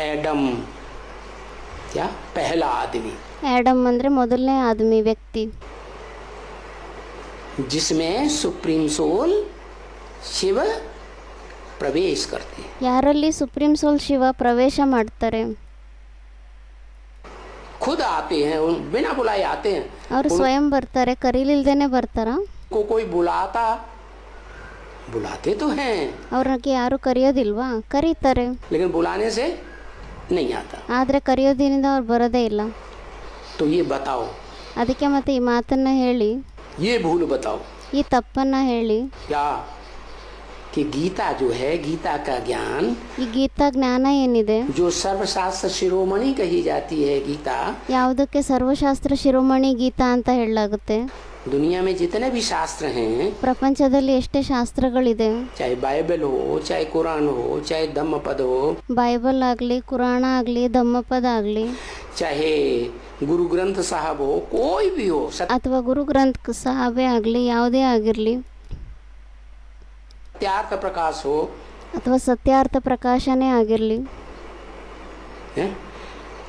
Adam क्या पहला आदमी, ಆಡಮ್ ಅಂದರೆ ಮೊದಲನೇ ಆದಮಿ ವ್ಯಕ್ತಿ, जिसमें सुप्रीम सोल शिव प्रवेश करते हैं। ಯಾರಲ್ಲಿ ಸುಪ್ರೀಂ ಸೋಲ್ ಶಿವ ಪ್ರವೇಶ ಮಾಡ್ತಾರೆ, खुद आते हैं, बिना बुलाए आते हैं। ಅವರು ಸ್ವಯಂ ಬರ್ತಾರೆ, ಕರೀಲಿಲ್ದೇನೆ ಬರ್ತಾರ? को कोई बुलाता, बुलाते तो हैं ಅವ್ರಿಗೆ ಯಾರು ಕರೆಯೋದಿಲ್ವಾ? ಕರೀತಾರೆ, लेकिन बुलाने से नहीं आता। ಆದರೆ ಕರೆಯೋದ್ರಿಂದ ಅವ್ರು ಬರೋದೇ ಇಲ್ಲ. तो ये बताओ, ಅದಕ್ಕೆ ಮತ್ತೆ ಈ ಮಾತನ್ನ ಹೇಳಿ, ये भूल बताओ ಈ ತಪ್ಪನ್ನ ಹೇಳಿ, क्या कि गीता जो है, गीता का ज्ञान ಈ ಗೀತಾ ಜ್ಞಾನ ಏನಿದೆ, जो सर्वशास्त्र शिरोमणि कही जाती है, गीता ಯಾವುದಕ್ಕೆ ಸರ್ವಶಾಸ್ತ್ರ ಶಿರೋಮಣಿ ಗೀತಾ ಅಂತ ಹೇಳಲಾಗುತ್ತೆ? दुनिया में जितने भी शास्त्र हैं, ಪ್ರಪಂಚದಲ್ಲಿ ಎಷ್ಟೇ ಶಾಸ್ತ್ರಗಳಿದೆ, चाहे बाइबल हो, चाहे कुरान हो, चाहे धम्मपद हो, ಬೈಬಲ್ ಆಗಲಿ, ಕುರಾಣ ಆಗಲಿ, ಧಮ್ಮಪದ ಆಗಲಿ, चाहे गुरु ग्रंथ साहब हो, कोई भी हो, ಅಥವಾ ಗುರು ಗ್ರಂಥ ಸಾಹಬೆ ಆಗಲಿ, ಯಾವುದೇ ಆಗಿರಲಿ, सत्यार्थ प्रकाश हो, ಅಥವಾ ಸತ್ಯಾರ್ಥ ಪ್ರಕಾಶನೇ ಆಗಿರಲಿ,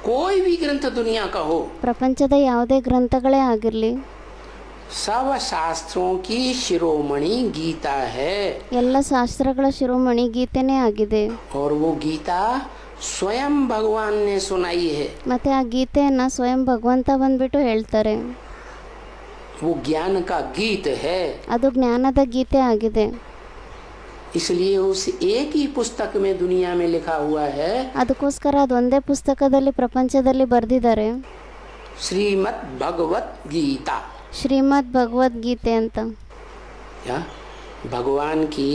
कोई भी ग्रंथ दुनिया का हो, ಪ್ರಪಂಚದ ಯಾವುದೇ ಗ್ರಂಥಗಳೇ ಆಗಿರಲಿ, सब शास्त्रों की शिरोमणि गीता है। ಎಲ್ಲ ಶಾಸ್ತ್ರಗಳ ಶಿರೋಮಣಿ ಗೀತೆನೇ ಆಗಿದೆ. और वो गीता स्वयं भगवान ने सुनाई है। ಮತ್ತೆ ಆ ಗೀತೆಯನ್ನ ಸ್ವಯಂ ಭಗವಂತ ಬಂದ್ಬಿಟ್ಟು ಹೇಳ್ತಾರೆ. वो ज्ञान का गीत है, ಅದು ಜ್ಞಾನದ ಗೀತೆ ಆಗಿದೆ. इसलिए उस एक ही पुस्तक में दुनिया में लिखा हुआ है, ಅದಕ್ಕೋಸ್ಕರ ಅದೊಂದೇ ಪುಸ್ತಕದಲ್ಲಿ ಪ್ರಪಂಚದಲ್ಲಿ ಬರೆದಿದ್ದಾರೆ, श्रीमद् भगवत गीता। ಶ್ರೀಮದ್ ಭಗವದ್ಗೀತೆ ಅಂತ. क्या भगवान की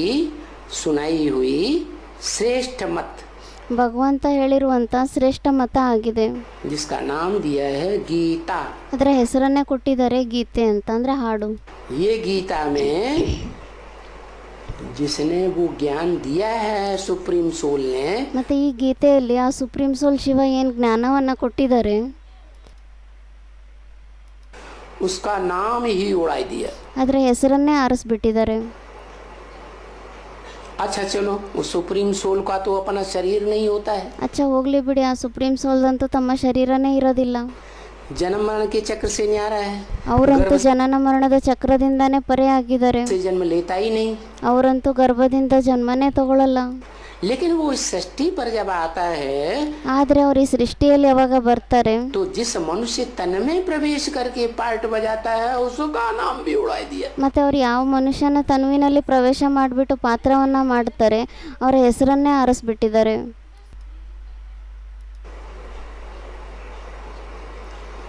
सुनाई हुई श्रेष्ठ मत, ಭಗವಂತ ಹೇಳಿರುವಂತ ಶ್ರೇಷ್ಠ ಮತ ಆಗಿದೆ, जिसका नाम दिया है गीता। ಅದರ ಹೆಸರನ್ನೇ ಕೊಟ್ಟಿದ್ದಾರೆ ಗೀತೆ ಅಂತ, ಅಂದ್ರೆ ಹಾಡು. ये गीता में जिसने वो ज्ञान दिया है सुप्रीम सोल ने, ಮತ್ತೆ ಈ ಗೀತೆಯಲ್ಲಿ ಆ ಸುಪ್ರೀಂ ಸೋಲ್ ಶಿವ ಏನ್ ಜ್ಞಾನವನ್ನ ಕೊಟ್ಟಿದ್ದಾರೆ, उसका नाम ही उड़ाई दिया। ಅದರ ಹೆಸರನ್ನೇ ಆರಿಸ್ಬಿಟ್ಟಿದ್ದಾರೆ. अच्छा चलो, उस सुप्रीम सोल का तो अपना शरीर नहीं होता है, ಅಚ್ಚ ಹೋಗ್ಲಿ ಬಿಡಿ, ಆ ಸುಪ್ರೀಂ ಸೋಲ್ದಂತೂ ತಮ್ಮ ಶರೀರನೇ ಇರೋದಿಲ್ಲ, जन्म मरण के चक्र से न्यारा है, ಅವರಂತೂ ಜನನ ಮರಣದ ಚಕ್ರದಿಂದಾನೇ ಪರೆ ಆಗಿದ್ದಾರೆ, से जन्म लेता ही नहीं। ಅವರಂತೂ ಗರ್ಭದಿಂದ ಜನ್ಮನೇ ತಗೊಳ್ಳಲ್ಲ. लेकिन वो इस सृष्टि पर जब आता है, ಆದ್ರೆ ಅವ್ರು ಈ ಸೃಷ್ಟಿಯಲ್ಲಿ ಯಾವಾಗ ಬರ್ತಾರೆ, तो जिस मनुष्य तन में प्रवेश करके पार्ट बजाता है, उसका नाम भी उड़ाई दिया। ಮತ್ತೆ ಅವ್ರು ಯಾವ मनुष्यನ ತನುವಿನಲ್ಲಿ ಪ್ರವೇಶ ಮಾಡಿಬಿಟ್ಟು ಪಾತ್ರವನ್ನ ಮಾಡ್ತಾರೆ, ಅವರ ಹೆಸರನ್ನೇ ಆರಿಸ್ಬಿಟ್ಟಿದ್ದಾರೆ.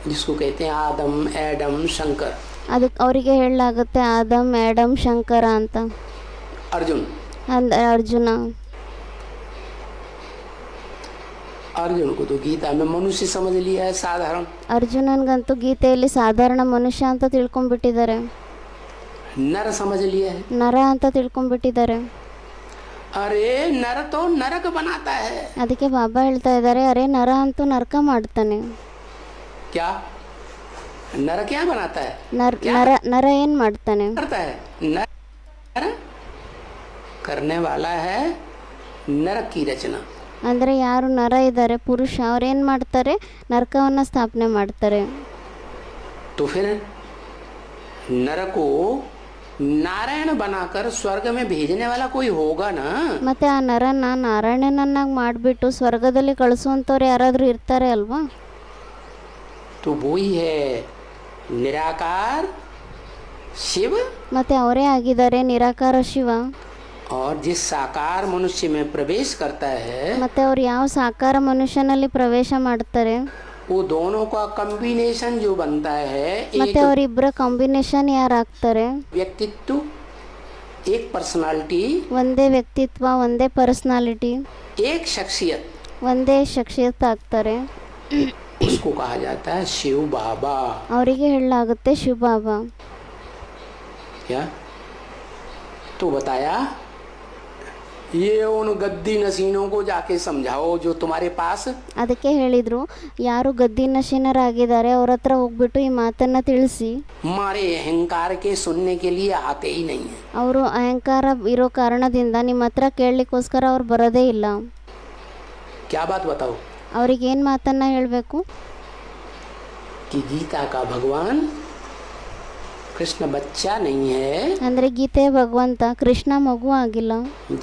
जिसको कहते हैं आदम, एडम, शंकर। ಅದಕ್ಕೆ ಅವರಿಗೆ ಹೇಳಲಾಗುತ್ತೆ ಆದಮ್, ಆಡಮ್, ಶಂಕರ ಅಂತ. अर्जुन, ಅರ್ಜುನ, अर्जुन को तो गीता में मनुष्य समझ लिया है, साधारण। ಅರ್ಜುನನ್ಗಂತೂ ಗೀತೆಯಲ್ಲಿ ಸಾಧಾರಣ ಮನುಷ್ಯ ಅಂತ ತಿಳ್ಕೊಂಡ್ಬಿಟ್ಟಿದ್ದಾರೆ, नर समझ लिया है। ನರ ಅಂತ ತಿಳ್ಕೊಂಡ್ಬಿಟ್ಟಿದ್ದಾರೆ. अरे नर तो नरक बनाता है। ಅದಕ್ಕೆ ಬಾಬಾ ಹೇಳ್ತಾ ಇದ್ದಾರೆ, ಅರೆ ನರ ಅಂತೂ ನರಕ ಮಾಡ್ತಾನೆ. क्या नर क्या बनाता है? ನರ ಏನ್ ಮಾಡ್ತಾನೆ? करता है नर करने वाला है नरक की रचना। ಅಂದರೆ ಯಾರು ನರ ಇದ್ದಾರೆ, ಪುರುಷ, ಅವ್ರೇನು ಮಾಡ್ತಾರೆ, ನರಕವನ್ನು ಸ್ಥಾಪನೆ ಮಾಡ್ತಾರೆ. तो फिर नर को नारायण बनाकर स्वर्ग में भेजने वाला कोई होगा ना। ಮತ್ತೆ ಆ ನರನ ನಾರಾಯಣನನ್ನಾಗಿ ಮಾಡಿಬಿಟ್ಟು ಸ್ವರ್ಗದಲ್ಲಿ ಕಳಿಸುವಂಥವ್ರು ಯಾರಾದರೂ ಇರ್ತಾರೆ ಅಲ್ವಾ? तो वो ही है निराकार शिव, ಮತ್ತೆ ಅವರೇ ಆಗಿದ್ದಾರೆ ನಿರಾಕಾರ ಶಿವ. और जिस साकार मनुष्य में प्रवेश करता है, ಮತ್ತೆ ಅವ್ರು ಯಾವ ಸಾಕಾರ ಮನುಷ್ಯನಲ್ಲಿ ಪ್ರವೇಶ ಮಾಡ್ತಾರೆ, वो दोनों का कॉम्बिनेशन जो बनता है, ಮತ್ತೆ एक ಅವರಿಬ್ಬರ ಕಾಂಬಿನೇಷನ್ ಯಾರಾಗ್ತಾರೆ, व्यक्तित्व, एक पर्सनालिटी, ಒಂದೇ ವ್ಯಕ್ತಿತ್ವ, ಒಂದೇ ಪರ್ಸನಾಲಿಟಿ, एक शख्सियत, ಒಂದೇ ಶಖ್ಸಿಯತ್ ಆಗ್ತಾರೆ. उसको कहा जाता है शिव बाबा। ಅವರಿಗೆ ಹೇಳಲಾಗುತ್ತೆ ಶಿವ ಬಾಬಾ. क्या तो बताया, ये उन गद्दी नसीनों को जाके समझाओ जो तुम्हारे पास। ಅದಕ್ಕೆ ಹೇಳಿದ್ರು, ಯಾರು ಗದ್ದಿ ನಶೀನರಾಗಿದ್ದಾರೆ ಅವ್ರ ಹತ್ರ ಹೋಗ್ಬಿಟ್ಟು ಈ ಮಾತನ್ನ ತಿಳಿಸಿ. हमारे अहंकार के सुनने के लिए आते ही नहीं है। ಅವರು ಅಹಂಕಾರ ಇರೋ ಕಾರಣದಿಂದ ನಿಮ್ಮ ಹತ್ರ ಕೇಳಲಿಕ್ಕೋಸ್ಕರ ಅವ್ರು ಬರೋದೇ ಇಲ್ಲ. क्या बात बताओ? ಅವ್ರಿಗೇನು ಮಾತನ್ನು ಹೇಳಬೇಕು? कि गीता का भगवान कृष्ण बच्चा नहीं है, ಅಂದರೆ ಗೀತೆಯ ಭಗವಂತ ಕೃಷ್ಣ ಮಗು ಆಗಿಲ್ಲ.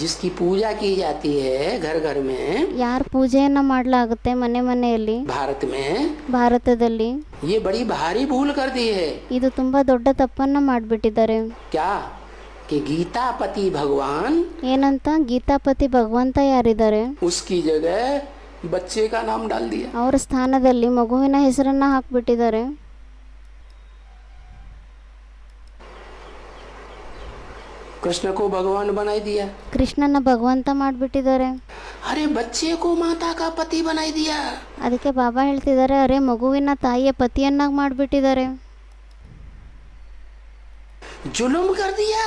जिसकी पूजा की जाती है घर घर में, ಯಾರ ಪೂಜೆಯನ್ನು ಮಾಡಲಾಗುತ್ತೆ ಮನೆ ಮನೆಯಲ್ಲಿ भारत में, ಭಾರತದಲ್ಲಿ, ये बड़ी भारी भूल कर दी है. ಇದು ತುಂಬ ದೊಡ್ಡ ತಪ್ಪನ್ನು ಮಾಡಿಬಿಟ್ಟಿದ್ದಾರೆ. क्या कि गीतापति भगवान, ಏನಂತ? ಗೀತಾಪತಿ ಭಗವಂತ ಯಾರಿದ್ದಾರೆ, उसकी जगह बच्चे का नाम डाल दिया. ಅವರ ಸ್ಥಾನದಲ್ಲಿ ಮಗುವಿನ ಹೆಸರನ್ನು ಹಾಕ್ಬಿಟ್ಟಿದ್ದಾರೆ. कृष्ण को भगवान बनाई दिया. ಕೃಷ್ಣನ ಭಗವಂತ ಮಾಡಿಬಿಟ್ಟಿದ್ದಾರೆ. अरे बच्चे को माता का पति बनाई दिया. ಅದಕ್ಕೆ ಬಾಬಾ ಹೇಳ್ತಿದ್ದಾರೆ, ಅರೆ ಮಗುವಿನ ತಾಯಿಯ ಪತಿಯನ್ನಾಗಿ ಮಾಡಿಬಿಟ್ಟಿದ್ದಾರೆ. जुल्म कर दिया.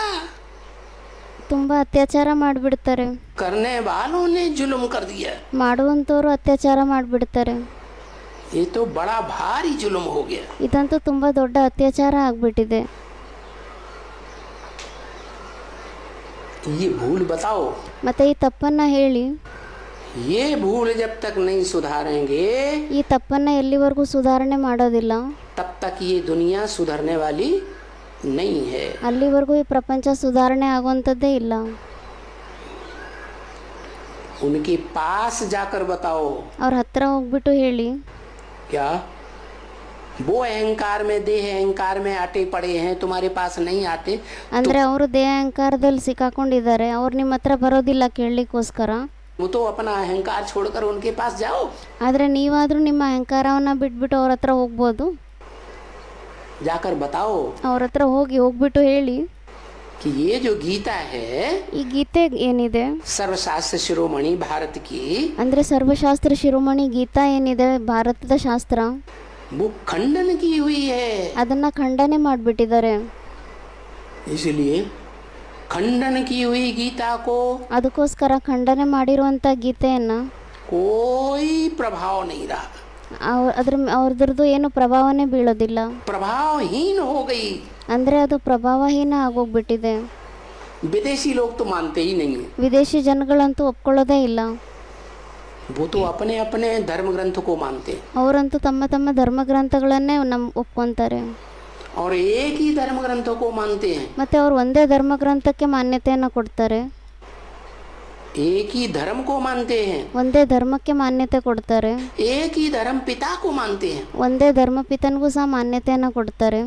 ತುಂಬ ಅತ್ಯಾಚಾರ ಮಾಡಿಬಿಡ್ತಾರೆ. करने वालों ने जुल्म कर दिया. ಮಾಡುವಂಥವ್ರು ಅತ್ಯಾಚಾರ ಮಾಡಿಬಿಡ್ತಾರೆ. ये तो बड़ा भारी जुल्म हो गया. ಇದಂತೂ ತುಂಬ ದೊಡ್ಡ ಅತ್ಯಾಚಾರ ಆಗಿಬಿಟ್ಟಿದೆ. ये भूल बताओ. ಮತ್ತೆ ಈ ತಪ್ಪನ್ನು ಹೇಳಿ. ये भूल जब तक नहीं सुधारेंगे, ಈ ತಪ್ಪನ್ನು ಎಲ್ಲಿವರೆಗೂ ಸುಧಾರಣೆ ಮಾಡೋದಿಲ್ಲ, तब तक ये दुनिया सुधरने वाली नहीं है. ಅಲ್ಲಿವರೆಗೂ ಈ ಪ್ರಪಂಚ ಸುಧಾರಣೆ ಆಗುವಂಥದ್ದೇ ಇಲ್ಲ. उनके पास जाकर बताओ. ಅವ್ರ ಹತ್ರ ಹೋಗ್ಬಿಟ್ಟು ಹೇಳಿ. क्या वो अहंकार में, देह अहंकार में अटे पड़े हैं, तुम्हारे पास नहीं आते? ಅಂದರೆ ಅವರು ದೇಹ ಅಹಂಕಾರದಲ್ಲಿ ಸಿಕ್ಕಾಕೊಂಡಿದ್ದಾರೆ, ಅವ್ರು ನಿಮ್ಮ ಹತ್ರ ಬರೋದಿಲ್ಲ ಕೇಳಲಿಕ್ಕೋಸ್ಕರ. वो तो अपना अहंकार छोड़कर उनके पास जाओ. ಆದರೆ ನೀವಾದರೂ ನಿಮ್ಮ ಅಹಂಕಾರವನ್ನು ಬಿಟ್ಬಿಟ್ಟು ಅವ್ರ ಹತ್ರ ಹೋಗ್ಬೋದು. जाकर बताओ ಅವ್ರ ಹತ್ರ ಹೋಗ್ಬಿಟ್ಟು ಹೇಳಿ कि ये जो गीता है, ಈ ಗೀತೆ ಏನಿದೆ, सर्वशास्त्र शिरोमणि भारत की, ಅಂದರೆ ಸರ್ವಶಾಸ್ತ್ರ ಶಿರೋಮಣಿ ಗೀತಾ ಏನಿದೆ ಭಾರತದ ಶಾಸ್ತ್ರ, वो खंडन की हुई है. ಅದನ್ನು ಖಂಡನೆ ಮಾಡಿಬಿಟ್ಟಿದ್ದಾರೆ. इसलिए खंडन की हुई गीता को ಅದಕ್ಕೋಸ್ಕರ ಖಂಡನೆ ಮಾಡಿರುವಂಥ ಗೀತೆಯನ್ನು कोई प्रभाव नहीं रहा. ಅವ್ರದ್ದು ಏನು ಪ್ರಭಾವನೇ ಬೀಳೋದಿಲ್ಲ. प्रभावहीन हो गई. ಅಂದರೆ ಅದು ಪ್ರಭಾವಹೀನ ಆಗೋಗ್ಬಿಟ್ಟಿದೆ. विदेशी लोग तो मानते ही नहीं है. ವಿದೇಶಿ ಜನಗಳಂತೂ ಒಪ್ಕೊಳ್ಳೋದೇ ಇಲ್ಲ. वो तो अपने अपने धर्म ग्रंथ को मानते हैं. ಅವರಂತೂ ತಮ್ಮ ತಮ್ಮ ಧರ್ಮ ಗ್ರಂಥಗಳನ್ನೇ ಒಪ್ಕೊಂತಾರೆ. और एक ही धर्म ग्रंथों को मानते हैं. ಮತ್ತೆ ಅವರು ಒಂದೇ ಧರ್ಮ ಗ್ರಂಥಕ್ಕೆ ಮಾನ್ಯತೆಯನ್ನು ಕೊಡ್ತಾರೆ. एक ही धर्म को मानते हैं. ಒಂದೇ ಧರ್ಮಕ್ಕೆ ಮಾನ್ಯತೆ ಕೊಡ್ತಾರೆ. एक ही धर्म पिता को मानते हैं. ಒಂದೇ ಧರ್ಮ ಪಿತನಿಗೂ ಸಹ ಮಾನ್ಯತೆಯನ್ನು ಕೊಡ್ತಾರೆ.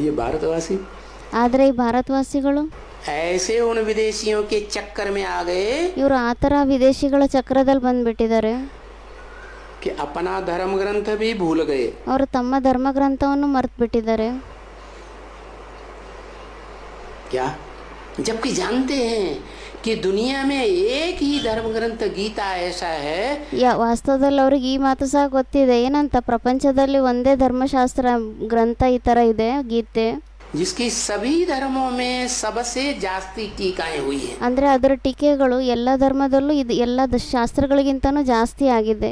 ये भारतवासी ಆದರೆ ಈ ಭಾರತವಾಸಿಗಳು ऐसे उन विदेशियों के चक्कर में आ गए ಇವರು ಆ ಥರ ವಿದೇಶಿಗಳ ಚಕ್ರದಲ್ಲಿ ಬಂದ್ಬಿಟ್ಟಿದ್ದಾರೆ कि अपना धर्म ग्रंथ भी भूल गए. ಅವರು ತಮ್ಮ ಧರ್ಮ ಗ್ರಂಥವನ್ನು ಮರೆತು ಬಿಟ್ಟಿದ್ದಾರೆ. क्या? जबकि जानते हैं कि दुनिया में एक ही धर्म ग्रंथ गीता ऐसा है. ವಾಸ್ತವದಲ್ಲಿ ಅವ್ರಿಗೆ ಈ ಮಾತು ಸಹ ಗೊತ್ತಿದೆ, ಏನಂತ ಪ್ರಪಂಚದಲ್ಲಿ ಒಂದೇ ಧರ್ಮಶಾಸ್ತ್ರ ಗ್ರಂಥ ಈ ಥರ ಇದೆ ಗೀತೆ, जिसकी सभी धर्मों में सबसे जास्ती टीकाएं हुई हैं. ಅಂದರೆ ಅದರ ಟೀಕೆಗಳು ಎಲ್ಲ ಧರ್ಮದಲ್ಲೂ ಇದು ಎಲ್ಲ ಶಾಸ್ತ್ರಗಳಿಗಿಂತನೂ ಜಾಸ್ತಿ ಆಗಿದೆ.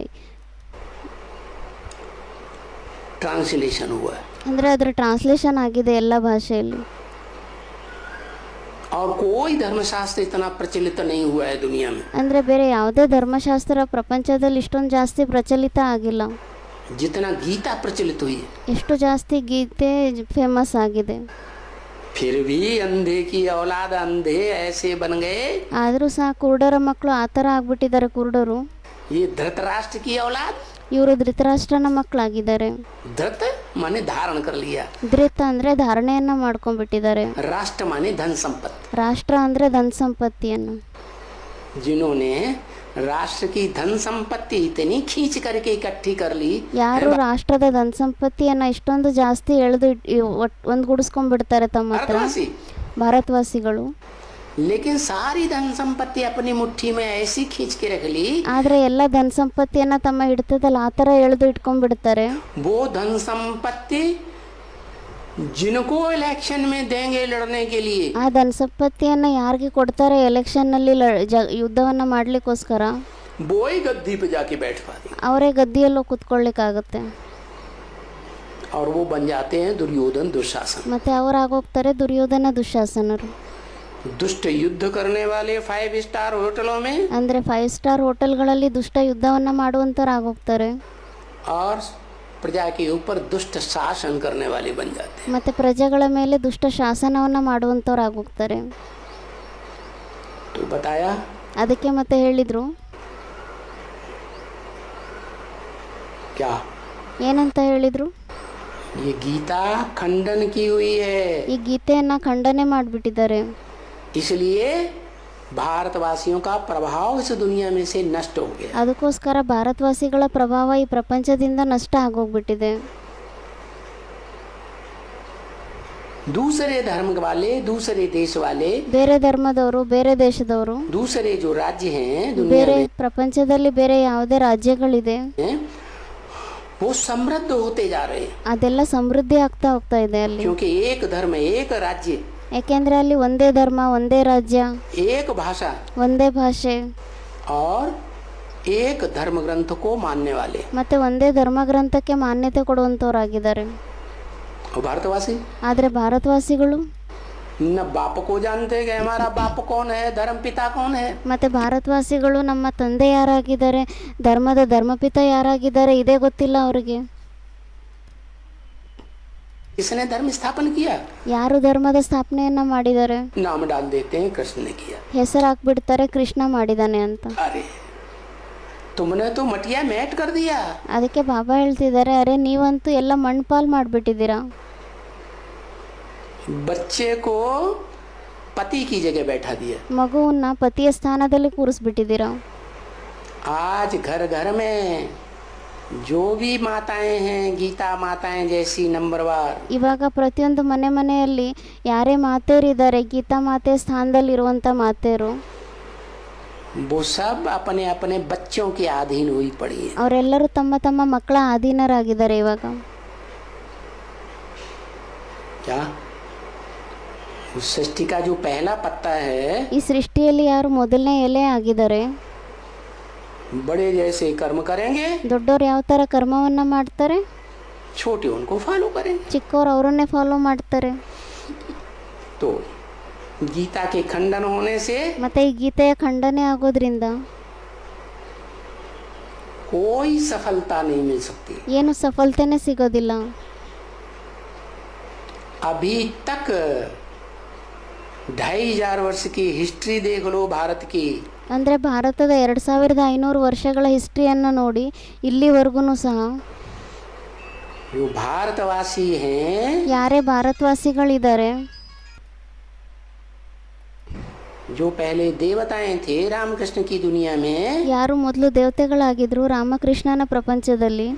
ट्रांसलेशन हुआ ಅಂದರೆ ಅದರ ಟ್ರಾನ್ಸ್ಲೇಷನ್ ಆಗಿದೆ ಎಲ್ಲ ಭಾಷೆಯಲ್ಲಿ. और कोई धर्मशास्त्र इतना प्रचलित नहीं हुआ है दुनिया में. ಅಂದರೆ ಬೇರೆ ಯಾವುದೇ ಧರ್ಮಶಾಸ್ತ್ರ ಪ್ರಪಂಚದಲ್ಲಿ ಇಷ್ಟೊಂದು ಜಾಸ್ತಿ ಪ್ರಚಲಿತ ಆಗಿಲ್ಲ जितना गीता प्रचलित हुई है. ಎಷ್ಟು ಜಾಸ್ತಿ ಗೀತೆ ಫೇಮಸ್ ಆಗಿದೆ. फिर भी अंधे की औलाद अंधे ऐसे बन गए. ಆದರೂ ಸಹ ಕುರುಡರ ಮಕ್ಕಳು ಆ ಥರ ಆಗ್ಬಿಟ್ಟಿದ್ದಾರೆ ಕುರುಡರು. ये धृतराष्ट्र की औलाद. ಇವರು ಧೃತರಾಷ್ಟ್ರನ ಮಕ್ಕಳಾಗಿದ್ದಾರೆ. धृत माने धारण कर लिया. ಧೃತ ಅಂದರೆ ಧಾರಣೆಯನ್ನು ಮಾಡ್ಕೊಂಡ್ಬಿಟ್ಟಿದ್ದಾರೆ. राष्ट्र माने धन संपत्ति. ರಾಷ್ಟ್ರ ಅಂದರೆ ಧನ ಸಂಪತ್ತಿಯನ್ನು. जिन्होंने राष्ट्र की धन संपत्ति इतनी खींच करके इकट्ठी कर ली. ಯಾರು ರಾಷ್ಟ್ರದ ಧನ ಸಂಪತ್ತಿಯನ್ನು ಇಷ್ಟೊಂದು ಜಾಸ್ತಿ ಎಳೆದು ಒಂದುಗೂಡಿಸ್ಕೊಂಡ್ಬಿಡ್ತಾರೆ ತಮ್ಮ ಹತ್ರ, ಭಾರತವಾಸಿಗಳು. लेकिन सारी धन संपत्ति अपनी मुट्ठी में ऐसी खींच के रख ली. ಆದರೆ ಎಲ್ಲ ಧನ ಸಂಪತ್ತಿಯನ್ನು ತಮ್ಮ ಹಿಡಿತದಲ್ಲಿ ಆ ಥರ ಎಳೆದು ಇಟ್ಕೊಂಡ್ಬಿಡ್ತಾರೆ. वो धन संपत्ति जिनको इलेक्शन में देंगे लड़ने के लिए. ಆ ಧನ ಸಂಪತ್ತಿಯನ್ನು ಯಾರಿಗೆ ಕೊಡ್ತಾರೆ ಎಲೆಕ್ಷನ್ನಲ್ಲಿ ಯುದ್ಧವನ್ನು ಮಾಡಲಿಕ್ಕೋಸ್ಕರ, वो ही गद्दी पे जाके बैठ पाते ಅವರೇ ಗದ್ದಿಯಲ್ಲೂ ಕೂತ್ಕೊಳ್ಳಿಕ್ಕಾಗತ್ತೆ. और वो बन जाते हैं दुर्योधन दुशासन. ಮತ್ತೆ ಅವರಾಗೋಗ್ತಾರೆ ದುರ್ಯೋಧನ ದುಶ್ಯಾಸನರು. दुष्ट युद्ध करने वाले 5 स्टार होटलों में ಅಂದರೆ 5 ಸ್ಟಾರ್ ಹೋಟೆಲ್ಗಳಲ್ಲಿ ದುಷ್ಟ ಯುದ್ಧವನ್ನ ಮಾಡುವಂತವ್ರು ಆಗೋಗ್ತಾರೆ. और प्रजा के ऊपर दुष्ट शासन करने वाले बन जाते हैं. ಮತ್ತೆ ಪ್ರಜೆಗಳ ಮೇಲೆ ದುಷ್ಟ ಶಾಸನವನ್ನ ಮಾಡುವಂತವ್ರು ಆಗೋಗ್ತಾರೆ. तो बताया, ಅದಕ್ಕೆ ಮತ್ತೆ ಹೇಳಿದ್ರು क्या ಏನಂತ ಹೇಳಿದ್ರು, ये गीता खंडन की हुई है, ಈ ಗೀತೆಯನ್ನ ಖಂಡನೆ ಮಾಡಿಬಿಟ್ಟಿದ್ದಾರೆ. इसलिए भारतवासियों का प्रभाव इस दुनिया में से नष्ट हो गया. ಅದಕ್ಕೋಸ್ಕರ ಭಾರತವಾಸಿಗಳ ಪ್ರಭಾವ ಈ ಪ್ರಪಂಚದಿಂದ ನಷ್ಟ ಆಗೋಗ್ಬಿಟ್ಟಿದೆ. दूसरे धर्म वाले, दूसरे देश वाले, ಬೇರೆ ಧರ್ಮದವರು, ಬೇರೆ ದೇಶದವರು, दूसरे जो राज्य हैं दुनिया ಬೇರೆ में, ಪ್ರಪಂಚದಲ್ಲಿ ಬೇರೆ ಯಾವುದೇ ರಾಜ್ಯಗಳಿದೆ वो समृद्ध होते जा रहे हैं. ಅದೆಲ್ಲ ಸಮೃದ್ಧಿ ಆಗ್ತಾ ಹೋಗ್ತಾ ಇದೆ ಅಲ್ಲಿ. क्योंकि एक धर्म, एक राज्य, ಯಾಕೆಂದ್ರೆ ಅಲ್ಲಿ ಒಂದೇ ಧರ್ಮ, ಒಂದೇ ರಾಜ್ಯ, एक भाषा ಒಂದೇ ಭಾಷೆ और एक धर्म ग्रंथ को मानने वाले. ಮತ್ತೆ ಒಂದೇ ಧರ್ಮಗ್ರಂಥಕ್ಕೆ ಮಾನ್ಯತೆ ಕೊಡುವಂತವರಾಗಿದ್ದಾರೆ. और भारतवासी ಆದ್ರೆ ಭಾರತವಾಸಿಗಳು न बाप को जानते कि हमारा बाप कौन है, धर्म पिता कौन है. ಮತ್ತೆ ಭಾರತವಾಸಿಗಳು ನಮ್ಮ ತಂದೆ ಯಾರಾಗಿದ್ದಾರೆ, ಧರ್ಮದ ಧರ್ಮಪಿತ ಯಾರಾಗಿದ್ದಾರೆ ಇದೇ ಗೊತ್ತಿಲ್ಲ ಅವರಿಗೆ. किसने धर्म स्थापन किया? ಯಾರು ಧರ್ಮದ ಸ್ಥಾಪನೆಯನ್ನ ಮಾಡಿದ್ದಾರೆ? नाम डाल देते हैं कृष्ण ने किया. ಹೆಸರು ಹಾಕ್ಬಿಡ್ತಾರೆ ಕೃಷ್ಣ ಮಾಡಿದಾನೆ ಅಂತ. अरे तुमने तो मटिया मैट कर दिया. ಅದಕ್ಕೆ ಬಾಬಾ ಹೇಳ್ತಿದ್ದಾರೆ, ಅರೆ ನೀವಂತೂ ಎಲ್ಲ ಮಣ್ಪಾಲ್ ಮಾಡಿಬಿಟ್ಟಿದ್ದೀರಾ. बच्चे को पति की जगह बैठा दिया. ಮಗುವನ್ನ ಪತಿಯ ಸ್ಥಾನದಲ್ಲಿ ಕೂರಿಸ್ಬಿಟ್ಟಿದ್ದೀರಾ. आज घर घर में जो भी माताएं हैं, गीता माताएं जैसी नंबरवार, ಇವಾಗ ಪ್ರತಿಯೊಂದು ಮನೆ ಮನೆಯಲ್ಲಿ ಯಾರೇ ಮಾತೆಯರಿದ್ದಾರೆ, ಗೀತಾ ಮಾತೆ ಸ್ಥಾನದಲ್ಲಿರುವಂಥ ಮಾತೆಯರು, वो सब अपने अपने बच्चों के अधीन हुई पड़ी है. ಅವರೆಲ್ಲರೂ ತಮ್ಮ ತಮ್ಮ ಮಕ್ಕಳ ಅಧೀನರಾಗಿದ್ದಾರೆ ಇವಾಗ. क्या उस सृष्टि का जो पहला पत्ता है, ಈ ಸೃಷ್ಟಿಯಲ್ಲಿ ಯಾರು ಮೊದಲನೇ ಎಲೆ ಆಗಿದ್ದಾರೆ, बड़े जैसे कर्म करेंगे, ದೊಡ್ಡವ್ರು ಯಾವ ಥರ ಕರ್ಮವನ್ನು ಮಾಡ್ತಾರೆ, छोटे उनको फॉलो करेंगे. ಚಿಕ್ಕವ್ರು ಅವರನ್ನೇ ಫಾಲೋ ಮಾಡ್ತಾರೆ. तो गीता के खंडन होने से ಮತ್ತೆ ಈ ಗೀತೆಯ ಖಂಡನೆ ಆಗೋದ್ರಿಂದ कोई सफलता नहीं मिल सकती. ಏನು ಸಫಲತೆನೇ ಸಿಗೋದಿಲ್ಲ. अभी तक 2500 वर्ष की हिस्ट्री देख लो भारत की. ಅಂದರೆ ಭಾರತದ 2500 ವರ್ಷಗಳ ಹಿಸ್ಟ್ರಿಯನ್ನು ನೋಡಿ ಇಲ್ಲಿವರೆಗೂ ಸಹ जो भारतवासी हैं, ಯಾರೇ ಭಾರತವಾಸಿಗಳಿದ್ದಾರೆ, जो पहले देवताएं थे रामकृष्ण की दुनिया में, ಯಾರು ಮೊದಲು ದೇವತೆಗಳಾಗಿದ್ರು ರಾಮಕೃಷ್ಣನ ಪ್ರಪಂಚದಲ್ಲಿ,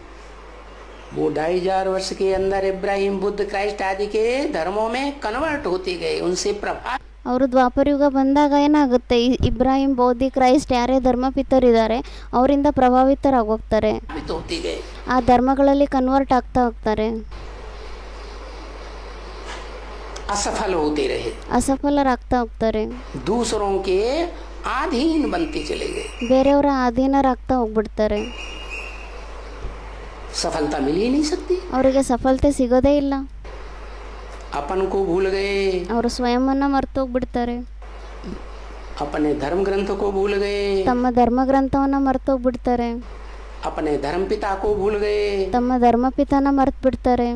वो 2500 वर्ष के अंदर इब्राहिम, बुद्ध, क्राइस्ट आदि के धर्मों में कन्वर्ट होते गए. उनसे प्रभाव, ಅವರು ದ್ವಾಪರಯುಗ ಬಂದಾಗ ಏನಾಗುತ್ತೆ, ಇಬ್ರಾಹಿಂ, ಬೌದ್ಧ, ಕ್ರೈಸ್ಟ್ ಯಾರೇ ಧರ್ಮಪಿತರಿದ್ದಾರೆ ಅವರಿಂದ ಪ್ರಭಾವಿತರಾಗೋಗ್ತಾರೆ, होते गए. ಆ ಧರ್ಮಗಳಲ್ಲಿ ಕನ್ವರ್ಟ್ ಆಗ್ತಾ ಹೋಗ್ತಾರೆ, असफल होते रहे, ಅಸಫಲರಾಗ್ತಾ ಹೋಗ್ತಾರೆ, दूसरों के अधीन बनते चले गए. ಬೇರೆಯವರ ಅಧೀನರಾಗ್ತಾ ಹೋಗ್ಬಿಡ್ತಾರೆ. सफलता मिल ही नहीं सकती. ಅವರಿಗೆ ಸಫಲತೆ ಸಿಗೋದೇ ಇಲ್ಲ. अपन को भूल गए, ಅವರು ಸ್ವಯಂವನ್ನ ಮರ್ತೋಗ್ಬಿಡ್ತಾರೆ, अपने धर्म ग्रंथ को भूल गए, ತಮ್ಮ ಧರ್ಮಗ್ರಂಥವನ್ನ ಮರ್ತೋಗ್ಬಿಡ್ತಾರೆ, अपने धर्म पिता को भूल गए. ತಮ್ಮ ಧರ್ಮಪಿತನ ಮರ್ತು ಬಿಡ್ತಾರೆ.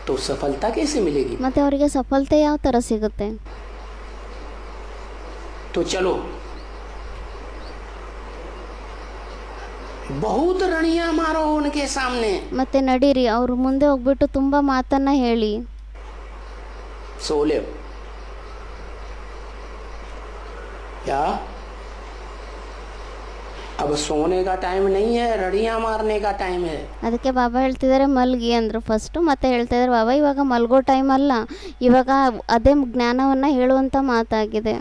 तो सफलता कैसे मिलेगी? ಮತ್ತೆ ಅವರಿಗೆ ಸಫಲತೆ ಯಾವ ಥರ ಸಿಗುತ್ತೆ? तो चलो बहुत रणिया मारो उनके सामने. ಮತ್ತೆ ನಡೀರಿ, ಅವ್ರ ಮುಂದೆ ಹೋಗ್ಬಿಟ್ಟು ತುಂಬ ಮಾತನ್ನ ಹೇಳಿ. सो ले क्या? अब सोने का टाइम नहीं है, रड़ियां मारने का टाइम है. ಅದಕ್ಕೆ ಬಾಬಾ ಹೇಳ್ತಿದ್ದಾರೆ ಮಲ್ಗಿ ಅಂದರು ಫಸ್ಟು, ಮತ್ತೆ ಹೇಳ್ತಿದ್ದಾರೆ ಬಾಬಾ ಇವಾಗ ಮಲ್ಗೋ ಟೈಮ್ ಅಲ್ಲ, ಇವಾಗ ಅದೇ ಜ್ಞಾನವನ್ನು ಹೇಳುವಂಥ ಮಾತಾಗಿದೆ.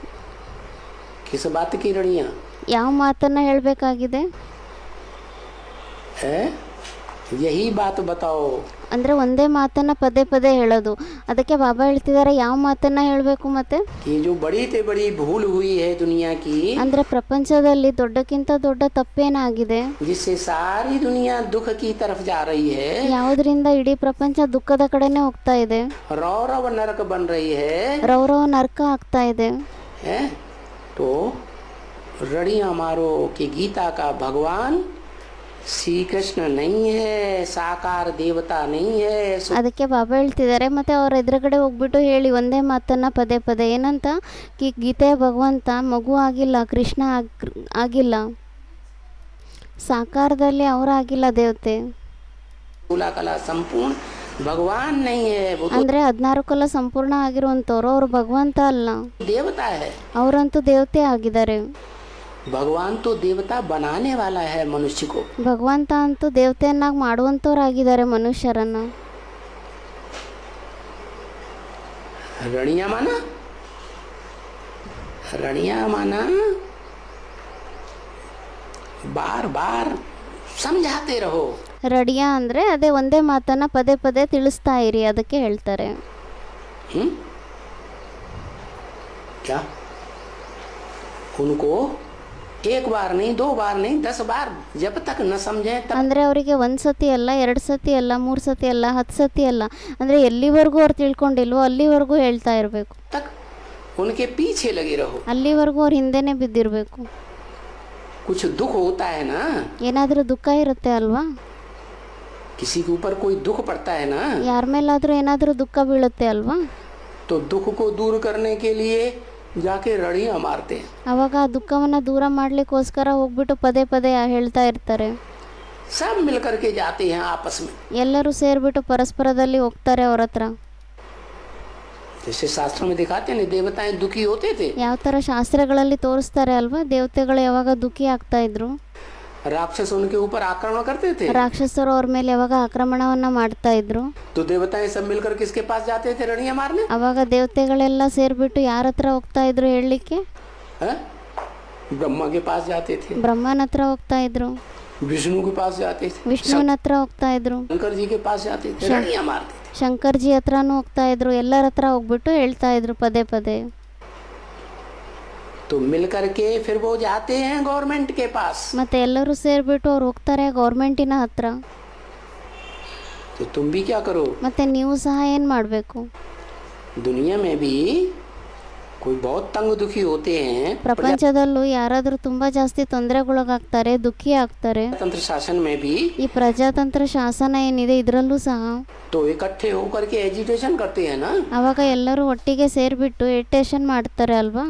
किस बात की रड़ियां? ಯಾವ ಮಾತನ್ನು ಹೇಳಬೇಕಾಗಿದೆ? यही बात बताओ। ಅಂದರೆ ಒಂದೇ ಮಾತನ್ನು ಪದೇ ಪದೇ ಹೇಳೋದು. ಅದಕ್ಕೆ ಬಾಬಾ ಹೇಳ್ತಿದ್ದಾರೆ ಯಾವ ಮಾತನ್ನು ಹೇಳಬೇಕು ಮತ್ತೆ. कि जो बड़ी से बड़ी भूल हुई है दुनिया की, ಅಂದರೆ ಪ್ರಪಂಚದಲ್ಲಿ ದೊಡ್ಡಕ್ಕಿಂತ ದೊಡ್ಡ ತಪ್ಪೇನಾಗಿದೆ, जिससे सारी दुनिया दुख की तरफ जा रही है, ಯಾವುದರಿಂದ ಇಡೀ ಪ್ರಪಂಚ ದುಃಖದ ಕಡೆನೇ ಹೋಗ್ತಾ ಇದೆ, रौरव नरक बन रही है, ರೌರವ ನರ್ಕ ಆಗ್ತಾ ಇದೆ. है? तो रड़ियाँ मारो कि गीता का भगवान श्री कृष्ण नहीं है, साकार देवता नहीं है। ಅದಕ್ಕೆ ಬಾಬಾ ಹೇಳ್ತಿದ್ದಾರೆ ಮತ್ತೆ ಅವ್ರ ಎದುರುಗಡೆ ಹೋಗ್ಬಿಟ್ಟು ಹೇಳಿ ಒಂದೇ ಮಾತನ್ನು ಪದೇ ಪದೇ ಏನಂತ, ಗೀತೆಯ ಭಗವಂತ ಮಗು ಆಗಿಲ್ಲ, ಕೃಷ್ಣ ಆಗಿಲ್ಲ, ಸಾಕಾರದಲ್ಲಿ ಅವರಾಗಿಲ್ಲ ದೇವತೆ. कला संपूर्ण भगवान नहीं है, वो तो ಅಂದರೆ 16 ಕುಲ ಸಂಪೂರ್ಣ ಆಗಿರುವಂಥವ್ರು ಅವರು ಭಗವಂತ ಅಲ್ಲ, देवता है। ಅವರಂತೂ ದೇವತೆ ಆಗಿದ್ದಾರೆ. भगवान तो देवता बनाने वाला है मनुष्य को। ಭಗವಂತ ಅಂತೂ ದೇವತೆಯನ್ನಾಗಿ ಮಾಡುವಂಥವ್ರಾಗಿದ್ದಾರೆ ಮನುಷ್ಯರನ್ನ. रणिया माना, रणिया माना बार बार समझाते रहो। ರಡಿಯಾ ಅಂದರೆ ಅದೇ ಒಂದೇ ಮಾತನ್ನು ಪದೇ ಪದೇ ತಿಳಿಸ್ತಾ ಇರಿ, ಅದಕ್ಕೆ ಹೇಳ್ತಾರೆ. क्या उनको एक बार नहीं, 2 बार नहीं, 10 बार जब तक न समझे तब ಅಂದರೆ ಅವರಿಗೆ ಒಂದು ಸತಿ ಅಲ್ಲ, 2 ಸತಿ ಅಲ್ಲ, 3 ಸತಿ ಅಲ್ಲ, 10 ಸತಿ ಅಲ್ಲ, ಅಂದರೆ ಎಲ್ಲಿವರೆಗೂ ಅವ್ರು ತಿಳ್ಕೊಂಡಿಲ್ವೋ ಅಲ್ಲಿವರೆಗೂ ಹೇಳ್ತಾ ಇರಬೇಕು, तक उनके पीछे लगे रहो। ಅಲ್ಲಿವರೆಗೂ ಅವ್ರ ಹಿಂದೆನೇ ಬಿದ್ದಿರಬೇಕು. कुछ दुख होता है ना, ಏನಾದರೂ ದುಃಖ ಇರುತ್ತೆ ಅಲ್ವಾ, किसी के ऊपर कोई दुख पड़ता है ना, ಯಾರ ಮೇಲಾದರೂ ಏನಾದರೂ ದುಃಖ ಬೀಳುತ್ತೆ ಅಲ್ವಾ, तो दुख को दूर करने के लिए जाके रड़ियाँ मारते हैं। ಅವಾಗ ಆ ದುಃಖವನ್ನು ದೂರ ಮಾಡಲಿಕ್ಕೋಸ್ಕರ ಹೋಗ್ಬಿಟ್ಟು ಪದೇ ಪದೇ ಹೇಳ್ತಾ ಇರ್ತಾರೆ. सब मिल करके जाते हैं आपस में, ಎಲ್ಲರೂ ಸೇರಿಬಿಟ್ಟು ಪರಸ್ಪರದಲ್ಲಿ ಹೋಗ್ತಾರೆ ಅವ್ರ ಹತ್ರ. जैसे शास्त्रों में दिखाते हैं देवताएं दुखी होते थे, ಯಾವ ಥರ ಶಾಸ್ತ್ರಗಳಲ್ಲಿ ತೋರಿಸ್ತಾರೆ ಅಲ್ವಾ, ದೇವತೆಗಳು ಯಾವಾಗ ದುಃಖಿ ಆಗ್ತಾ ಇದ್ರು, राक्षस उनके ऊपर आक्रमण करते थे, ರಾಕ್ಷಸರು ಅವ್ರ ಮೇಲೆ ಯಾವಾಗ ಆಕ್ರಮಣವನ್ನ ಮಾಡ್ತಾ ಇದ್ರು, तो देवताएं सब मिलकर किसके पास जाते थे रड़ियाँ मारने? ಅವಾಗ ದೇವತೆಗಳೆಲ್ಲ ಸೇರಿಬಿಟ್ಟು ಯಾರ ಹತ್ರ ಹೋಗ್ತಾ ಇದ್ರು ಹೇಳಲಿಕ್ಕೆ, हैं? ब्रह्मा के पास जाते थे, ಬ್ರಹ್ಮನ ಹತ್ರ ಹೋಗ್ತಾ ಇದ್ರು, विष्णु के पास जाते थे, ವಿಷ್ಣುವಿನ ಹತ್ರ ಹೋಗ್ತಾ ಇದ್ರು, शंकर जी के पास जाते थे, रड़ियाँ मारते थे। ಶಂಕರ್ಜಿ ಹತ್ರನೂ ಹೋಗ್ತಾ ಇದ್ರು, ಎಲ್ಲರ ಹತ್ರ ಹೋಗ್ಬಿಟ್ಟು ಹೇಳ್ತಾ ಇದ್ರು ಪದೇ ಪದೇ. तो मिल करके फिर वो जाते हैं गवर्नमेंट के पास, ಮತ್ತೆ ಎಲ್ಲರೂ ಸೇರಿಬಿಟ್ಟು ಅವ್ರು ಹೋಗ್ತಾರೆ ಗೌರ್ಮೆಂಟಿನ ಹತ್ರ. तो तुम भी क्या करो, ಮತ್ತೆ ನೀವು ಸಹ ಏನು ಮಾಡಬೇಕು, दुनिया में भी कोई बहुत तंग दुखी होते हैं, ಪ್ರಪಂಚದಲ್ಲೂ ಯಾರಾದರೂ ತುಂಬ ಜಾಸ್ತಿ ತೊಂದರೆಗೊಳಗಾಗ್ತಾರೆ, ದುಃಖಿ ಆಗ್ತಾರೆ. तंत्र शासन में भी ಈ ಪ್ರಜಾತಂತ್ರ ಶಾಸನ ಏನಿದೆ ಇದರಲ್ಲೂ ಸಹ तो इकट्ठे होकर के एजिटेशन करते हैं ना, ಆವಾಗ ಎಲ್ಲರೂ ಒಟ್ಟಿಗೆ ಸೇರಿಬಿಟ್ಟು ಎಜಿಟೇಷನ್ ಮಾಡ್ತಾರೆ ಅಲ್ವಾ.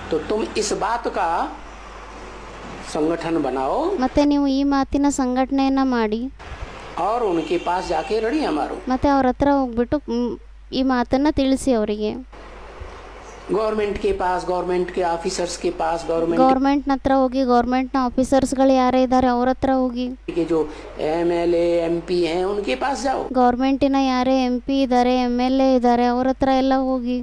तो तुम इस बात का संगठन बनाओ ಮತ್ತೆ ನೀವು ಈ मातिನ ಸಂಘಟನೆಯನ್ನು ಮಾಡಿ और उनके पास जाके रड़ियाँ मारो। ಮತ್ತೆ ಅವ್ರ ಹತ್ರ ಹೋಗ್ಬಿಟ್ಟು ಈ ಮಾತನ್ನು ತಿಳಿಸಿ ಅವರಿಗೆ. गवर्नमेंट के पास, गवर्नमेंट के ऑफिसर्स के पास, गवर्नमेंट ಹತ್ರ ಹೋಗಿ ಗೌರ್ಮೆಂಟ್ನ ಆಫೀಸರ್ಸ್ಗಳು ಯಾರೇ ಇದ್ದಾರೆ ಅವ್ರ ಹತ್ರ ಹೋಗಿ, के जो MLA MP हैं उनके पास जाओ, ಗೌರ್ಮೆಂಟಿನ ಯಾರೇ MP ಇದ್ದಾರೆ, MLA ಇದ್ದಾರೆ ಅವ್ರ ಹತ್ರ ಎಲ್ಲ ಹೋಗಿ.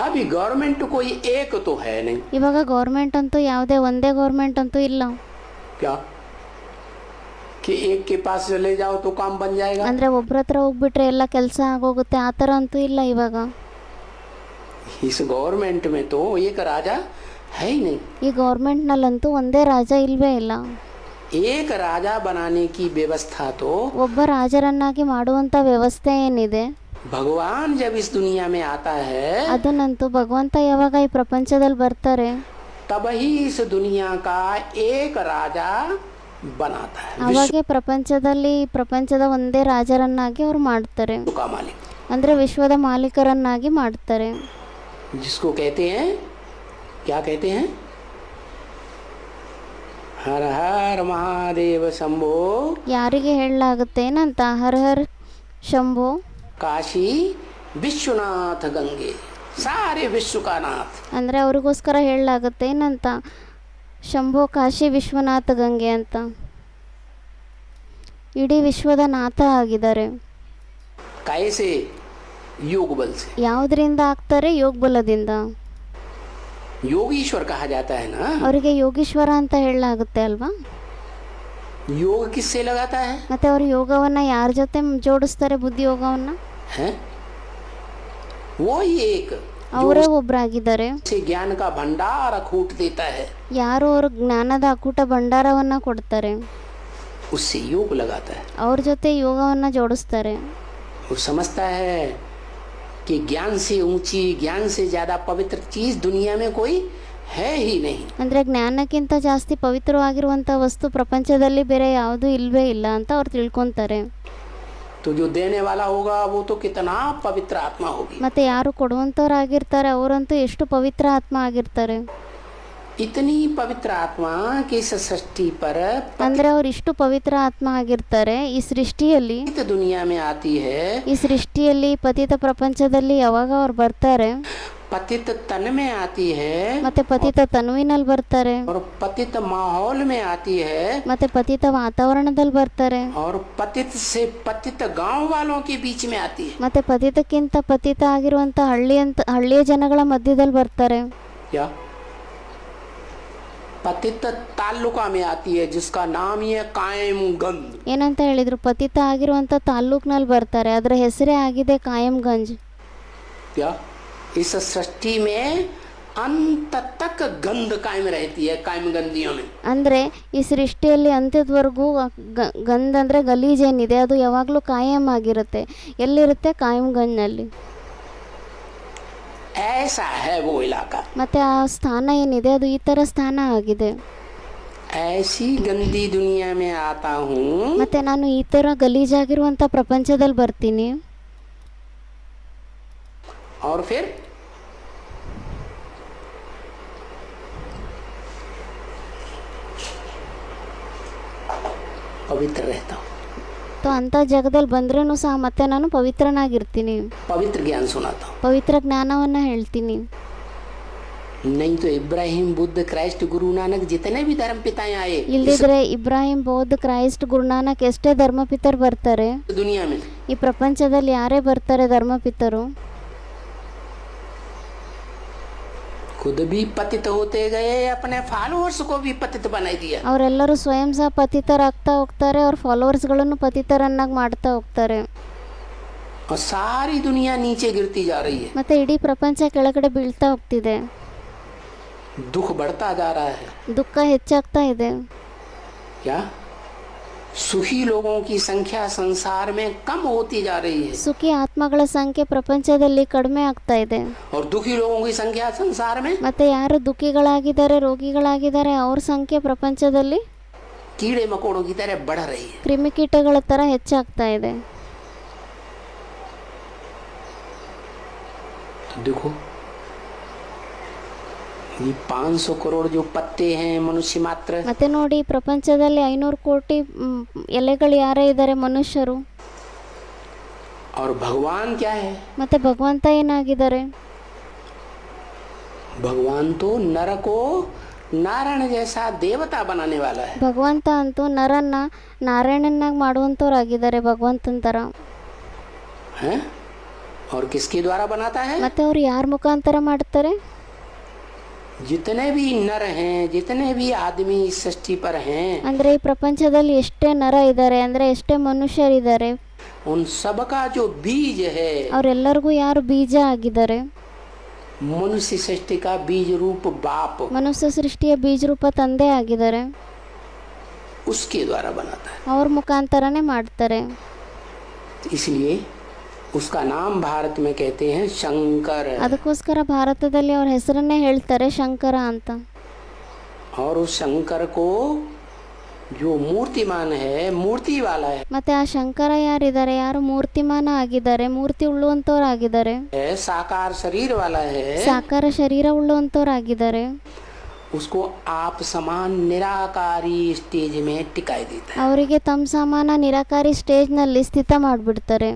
अभी गवर्नमेंट कोई एक तो है नहीं, ಇವಾಗ ಗೌರ್ಮೆಂಟ್ ಅಂತೂ ಯಾವುದೇ ಒಂದೇ ಗೌರ್ಮೆಂಟ್ ಅಂತೂ ಇಲ್ಲ. क्या कि एक के पास चले जाओ तो काम बन जाएगा, ಅಂದರೆ ಒಬ್ರ ಹತ್ರ ಹೋಗ್ಬಿಟ್ರೆ ಎಲ್ಲ ಕೆಲಸ ಆಗೋಗುತ್ತೆ ಆ ಥರ ಅಂತೂ ಇಲ್ಲ ಇವಾಗ. इस गवर्नमेंट में तो एक राजा है ही नहीं, ಈ ಗೌರ್ಮೆಂಟ್ನಲ್ಲಂತೂ ಒಂದೇ ರಾಜ ಇಲ್ವೇ ಇಲ್ಲ. एक राजा बनाने की व्यवस्था तो ಒಬ್ಬ ರಾಜರನ್ನಾಗಿ ಮಾಡುವಂಥ ವ್ಯವಸ್ಥೆ ಏನಿದೆ, भगवान जब इस दुनिया में आता है ಅದನ್ನಂತೂ ಭಗವಂತ ಯಾವಾಗ ಈ ಪ್ರಪಂಚದಲ್ಲಿ ಬರ್ತಾರೆ तब ही इस दुनिया का एक राजा बनाता है, ಅವಾಗೆ ಪ್ರಪಂಚದ ಒಂದೇ ರಾಜರನ್ನಾಗಿ ಅವ್ರು ಮಾಡ್ತಾರೆ, विश्व का मालिक, ಅಂದರೆ ವಿಶ್ವದ ಮಾಲೀಕರನ್ನಾಗಿ ಮಾಡ್ತಾರೆ. जिसको कहते हैं, क्या कहते हैं, हर हर महादेव शंभो, ಯಾರಿಗೆ ಹೇಳಲಾಗುತ್ತೆ ಏನಂತ, ಹರ್ ಹರ್ ಶಂಭೋ, काशी विश्वनाथ गंगे, सारे विश्व का नाथ, ಅಂದರೆ ಅವ್ರಿಗೋಸ್ಕರ ಹೇಳಲಾಗುತ್ತೆ ಏನಂತ, ಶಂಭೋ ಕಾಶಿ ವಿಶ್ವನಾಥ ಗಂಗೆ ಅಂತ. ಇಡೀ ವಿಶ್ವದ ನಾಥ ಆಗಿದ್ದಾರೆ. कैसे, योग बल से, ಯಾವುದರಿಂದ ಆಗ್ತಾರೆ, ಯೋಗ ಬಲದಿಂದ. योगीश्वर कहा जाता है ना, ಅವರಿಗೆ ಯೋಗೀಶ್ವರ ಅಂತ ಹೇಳಲಾಗುತ್ತೆ ಅಲ್ವಾ. योग किससे लगाता है? ಮತ್ತೆ ಅವರು ಯೋಗವನ್ನ ಯಾರ ಜೊತೆ ಜೋಡಿಸ್ತಾರೆ? ಬುದ್ಧಿ ಯೋಗವನ್ನ हैं? वो ही एक ಅವರೇ ಒಬ್ಬರಾಗಿದ್ದಾರೆ, से ज्ञान का भंडार अखूट देता है, ಯಾರು ಅವರು ಜ್ಞಾನದ ಅಕೂಟ ಭಂಡಾರವನ್ನ ಕೊಡ್ತಾರೆ, उससे योग लगाता है। ಅವ್ರ ಜೊತೆ ಯೋಗವನ್ನ ಜೋಡಿಸ್ತಾರೆ। वो समझता है कि ज्ञान से ऊंची, ज्ञान से ज्यादा पवित्र चीज दुनिया में कोई है ही नहीं। ಅಂದ್ರೆ ಜ್ಞಾನಕ್ಕಿಂತ ಜಾಸ್ತಿ ಪವಿತ್ರವಾಗಿರುವಂತ ವಸ್ತು ಪ್ರಪಂಚದಲ್ಲಿ ಬೇರೆ ಯಾವುದೂ ಇಲ್ವೇ ಇಲ್ಲ ಅಂತ ಅವ್ರು ತಿಳ್ಕೊಂತಾರೆ। तो जो देने वाला होगा वो तो कितना पवित्र आत्मा होगी। ಮತ್ತೆ ಯಾರು ಕೊಡುವಂತವರಾಗಿರ್ತಾರೆ ಅವರಂತೂ ಎಷ್ಟು ಪವಿತ್ರ ಆತ್ಮ ಆಗಿರ್ತಾರೆ। इतनी पवित्र आत्मा कि इस सृष्टि पर ಅಂದ್ರೆ ಅವ್ರು ಇಷ್ಟು ಪವಿತ್ರ ಆತ್ಮ ಆಗಿರ್ತಾರೆ ಈ ಸೃಷ್ಟಿಯಲ್ಲಿ, पतित दुनिया में आती है, ಈ ಸೃಷ್ಟಿಯಲ್ಲಿ ಪತಿತ ಪ್ರಪಂಚದಲ್ಲಿ ಯಾವಾಗ ಅವ್ರು ಬರ್ತಾರೆ, पतित तन में आती है, ಮತ್ತೆ ಪತಿತ ತನುವಿನಲ್ಲಿ ಬರ್ತಾರೆ, और पतित माहौल में आती है, ಮತ್ತೆ ಪತಿತ ವಾತಾವರಣದಲ್ಲಿ ಬರ್ತಾರೆ, और पतित से पतित गांव वालों के बीच में आती है। ಮತ್ತೆ ಪತಿತಕ್ಕಿಂತ ಪತಿತ ಆಗಿರುವಂತ ಹಳ್ಳಿಯ ಜನಗಳ ಮಧ್ಯದಲ್ಲಿ ಬರ್ತಾರೆ। क्या? पतित तालुका में आती है जिसका नाम ही है कायमगंज। ಏನಂತ ಹೇಳಿದ್ರು? ಪತಿತ ಆಗಿರುವಂತ ತಾಲ್ಲೂಕ್ನಲ್ಲಿ ಬರ್ತಾರೆ, ಅದರ ಹೆಸರೇ ಆಗಿದೆ ಕಾಯಂಗಂಜ್। क्या? इस सृष्टि में अंत तक गंध कायम रहती है कायमगंदियों में। ಅಂದ್ರೆ ಈ ಸೃಷ್ಟಿಯಲ್ಲಿ ಅಂತ್ಯದವರೆಗೂ ಗಂಧ ಅಂದ್ರೆ ಗಲೀಜೇನಿದೆ ಅದು ಯಾವಾಗಲೂ ಕಾಯಂ ಆಗಿರುತ್ತೆ। ಎಲ್ಲಿರುತ್ತೆ? ಕಾಯಂಗಂಜ್ನಲ್ಲಿ। ऐसा है वो इलाका। ಮತ್ತೆ ಆ ಸ್ಥಾನ ಏನಿದೆ ಅದು ಈ ತರ ಸ್ಥಾನ ಆಗಿದೆ। ऐसी गंदी दुनिया में आता हूँ, ಮತ್ತೆ ನಾನು ಈ ತರ ಗಲೀಜಾಗಿರುವಂತ ಪ್ರಪಂಚದಲ್ಲಿ ಬರ್ತೀನಿ। और फिर पवित्र रहता हूँ। तो ಅಂತ ಜಾಗದಲ್ಲಿ ಬಂದ್ರೂ ಸಹ ಮತ್ತೆ ನಾನು ಪವಿತ್ರನಾಗಿರ್ತೀನಿ, पवित्र ज्ञान सुनाता हूँ। ಪವಿತ್ರ ಜ್ಞಾನವನ್ನ ಹೇಳ್ತೀನಿ। नहीं तो इब्राहिम, बुद्ध, क्राइस्ट, गुरु नानक जितने भी धर्म पिताएं आए ಇಲ್ದಿದ್ರೆ ಇಬ್ರಾಹಿಂ, ಬೌದ್ಧ, ಕ್ರೈಸ್ಟ್, ಗುರುನಾನಕ್ ಎಷ್ಟೇ ಧರ್ಮಪಿತರು ಬರ್ತಾರೆ, दुनिया में, ಈ ಪ್ರಪಂಚದಲ್ಲಿ ಯಾರೇ ಬರ್ತಾರೆ ಧರ್ಮಪಿತರು, खुद भी पतित होते गए, अपने फॉलोअर्स को भी पतित बना दिया। ಅವರೆಲ್ಲರೂ ಸ್ವಯಂ ಸಹ ಪತಿತರಾಗ್ತಾ ಹೋಗ್ತಾರೆ, ಅವ್ರ ಫಾಲೋವರ್ಸ್ಗಳನ್ನು ಪತಿತರನ್ನಾಗಿ ಮಾಡ್ತಾ ಹೋಗ್ತಾರೆ। और सारी दुनिया नीचे गिरती जा रही है, ಮತ್ತೆ ಇಡೀ ಪ್ರಪಂಚ ಕೆಳಗಡೆ ಬೀಳ್ತಾ ಹೋಗ್ತಿದೆ, दुख बढ़ता जा रहा है। ದುಃಖ ಹೆಚ್ಚಾಗ್ತಾ ಇದೆ। क्या? सुखी लोगों की संख्या संसार में कम होती जा रही है, ಸುಖಿ ಆತ್ಮಗಳ ಸಂಖ್ಯೆ ಪ್ರಪಂಚದಲ್ಲಿ ಕಡಿಮೆ ಆಗ್ತಾ ಇದೆ। और दुखी लोगों की संख्या संसार में ಮತ್ತೆ ಯಾರು ದುಃಖಿಗಳಾಗಿದ್ದಾರೆ, ರೋಗಿಗಳಾಗಿದ್ದಾರೆ, ಅವ್ರ संख्ಯೆ ಪ್ರಪಂಚದಲ್ಲಿ कीड़े मकोड़ों की तरह बढ़ रही है। ಕ್ರಿಮಿಕೀಟಗಳ ತರ ಹೆಚ್ಚಾಗ್ತಾ ಇದೆ। तो देखो ये 500 करोड़ जो पत्ते हैं मनुष्य मात्र, ಮತ್ತೆ ನೋಡಿ ಪ್ರಪಂಚದಲ್ಲಿ 500 ಕೋಟಿ ಎಲೆಗಳು ಯಾರೇ ಇದ್ದಾರೆ ಮನುಷ್ಯರು, और भगवान क्या है? ಮತ್ತೆ ಭಗವಂತ ಏನಾಗಿದ್ದಾರೆ? भगवान तो नर को नारायण जैसा देवता बनाने वाला है। ಭಗವಂತ ಅಂತೂ ನರನ್ನ ನಾರಾಯಣನಾಗಿ ಮಾಡುವಂತವ್ರಾಗಿದ್ದಾರೆ, ಭಗವಂತನ ತರ। हैं? और किसके द्वारा बनाता है? ಮತ್ತೆ ಅವ್ರು ಯಾರ ಮುಖಾಂತರ ಮಾಡ್ತಾರೆ? जितने भी नर हैं, जितने भी आदमी इस सृष्टि पर हैं, ಅಂದ್ರೆ ಈ ಪ್ರಪಂಚದಲ್ಲಿ ಎಷ್ಟೇ ನರ ಇದ್ದಾರೆ, ಅಂದ್ರೆ ಎಷ್ಟೇ ಮನುಷ್ಯರಿದ್ದಾರೆ, उन सबका जो बीज है, ಅವರೆಲ್ಲರಿಗೂ ಯಾರು ಬೀಜ ಆಗಿದ್ದಾರೆ? मनुष्य सृष्टि का बीज रूप बाप, ಮನುಷ್ಯ ಸೃಷ್ಟಿಯ ಬೀಜ ರೂಪ ತಂದೆ ಆಗಿದ್ದಾರೆ, उसके द्वारा बनाता है। ಅವ್ರ ಮುಖಾಂತರನೇ ಮಾಡ್ತಾರೆ। इसलिए उसका नाम भारत में कहते हैं शंकर, ಅದಕ್ಕೋಸ್ಕರ ಭಾರತದಲ್ಲಿ ಅವ್ರ ಹೆಸರನ್ನೇ ಹೇಳ್ತಾರೆ ಶಂಕರ ಅಂತ। और उस शंकर को जो मूर्तिमान है, मूर्ति वाला ಮತ್ತೆ ಆ ಶಂಕರ ಯಾರಿದ್ದಾರೆ, ಯಾರು ಮೂರ್ತಿಮಾನ ಆಗಿದ್ದಾರೆ, ಮೂರ್ತಿ ಉಳ್ಳುವಂತವ್ರಾಗಿದ್ದಾರೆ, है, साकार शरीर वाला है, ಸಾಕಾರ ಶರೀರ ಉಳ್ಳುವಂತವ್ರಾಗಿದ್ದಾರೆ, उसको आप समान निराकारी स्टेज में टिकाई देता है। ಅವರಿಗೆ ತಮ್ಮ ಸಮಾನ ನಿರಾಕಾರಿ ಸ್ಟೇಜ್ನಲ್ಲಿ ಸ್ಥಿತ ಮಾಡಿಬಿಡ್ತಾರೆ।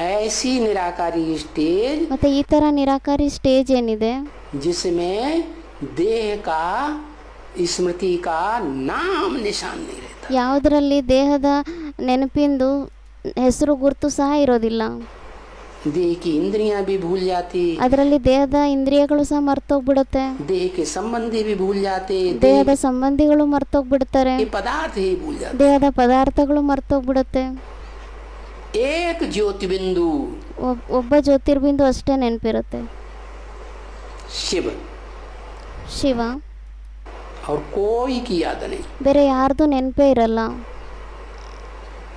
ऐसी निराकारी स्टेज ಮತ್ತೆ ಈ ತರ ನಿರಾಕಾರಿ ಸ್ಟೇಜ್ ಏನಿದೆ, जिसमें देह का, स्मृति का नाम निशान नहीं रहता, ಯಾವುದರಲ್ಲಿ ದೇಹದ ನೆನಪಿಂದು ಹೆಸರು ಗುರುತು ಸಹ ಇರೋದಿಲ್ಲ, देह की इंद्रियां भी भूल जाती, ಅದರಲ್ಲಿ ದೇಹದ ಇಂದ್ರಿಯಗಳು ಸಹ ಮರ್ತೋಗ್ಬಿಡುತ್ತೆ, देह के संबंधी भी भूल जाते, ದೇಹದ ಸಂಬಂಧಿಗಳು ಮರ್ತೋಗ್ಬಿಡ್ತಾರೆ, के पदार्थ ही भूल जाते। ದೇಹದ ಪದಾರ್ಥಗಳು ಮರ್ತೋಗ್ಬಿಡುತ್ತೆ. एक ज्योति बिंदु ಒಬ್ಬ ಜ್ಯೋತಿರ್ಬಿಂದು ಅಷ್ಟೇ ನೆನಪಿರುತ್ತೆ, शिव, ಶಿವ. और कोई की याद नहीं। ಬೇರೆ ಯಾರ್ದು ನೆನಪೇ ಇರಲ್ಲ.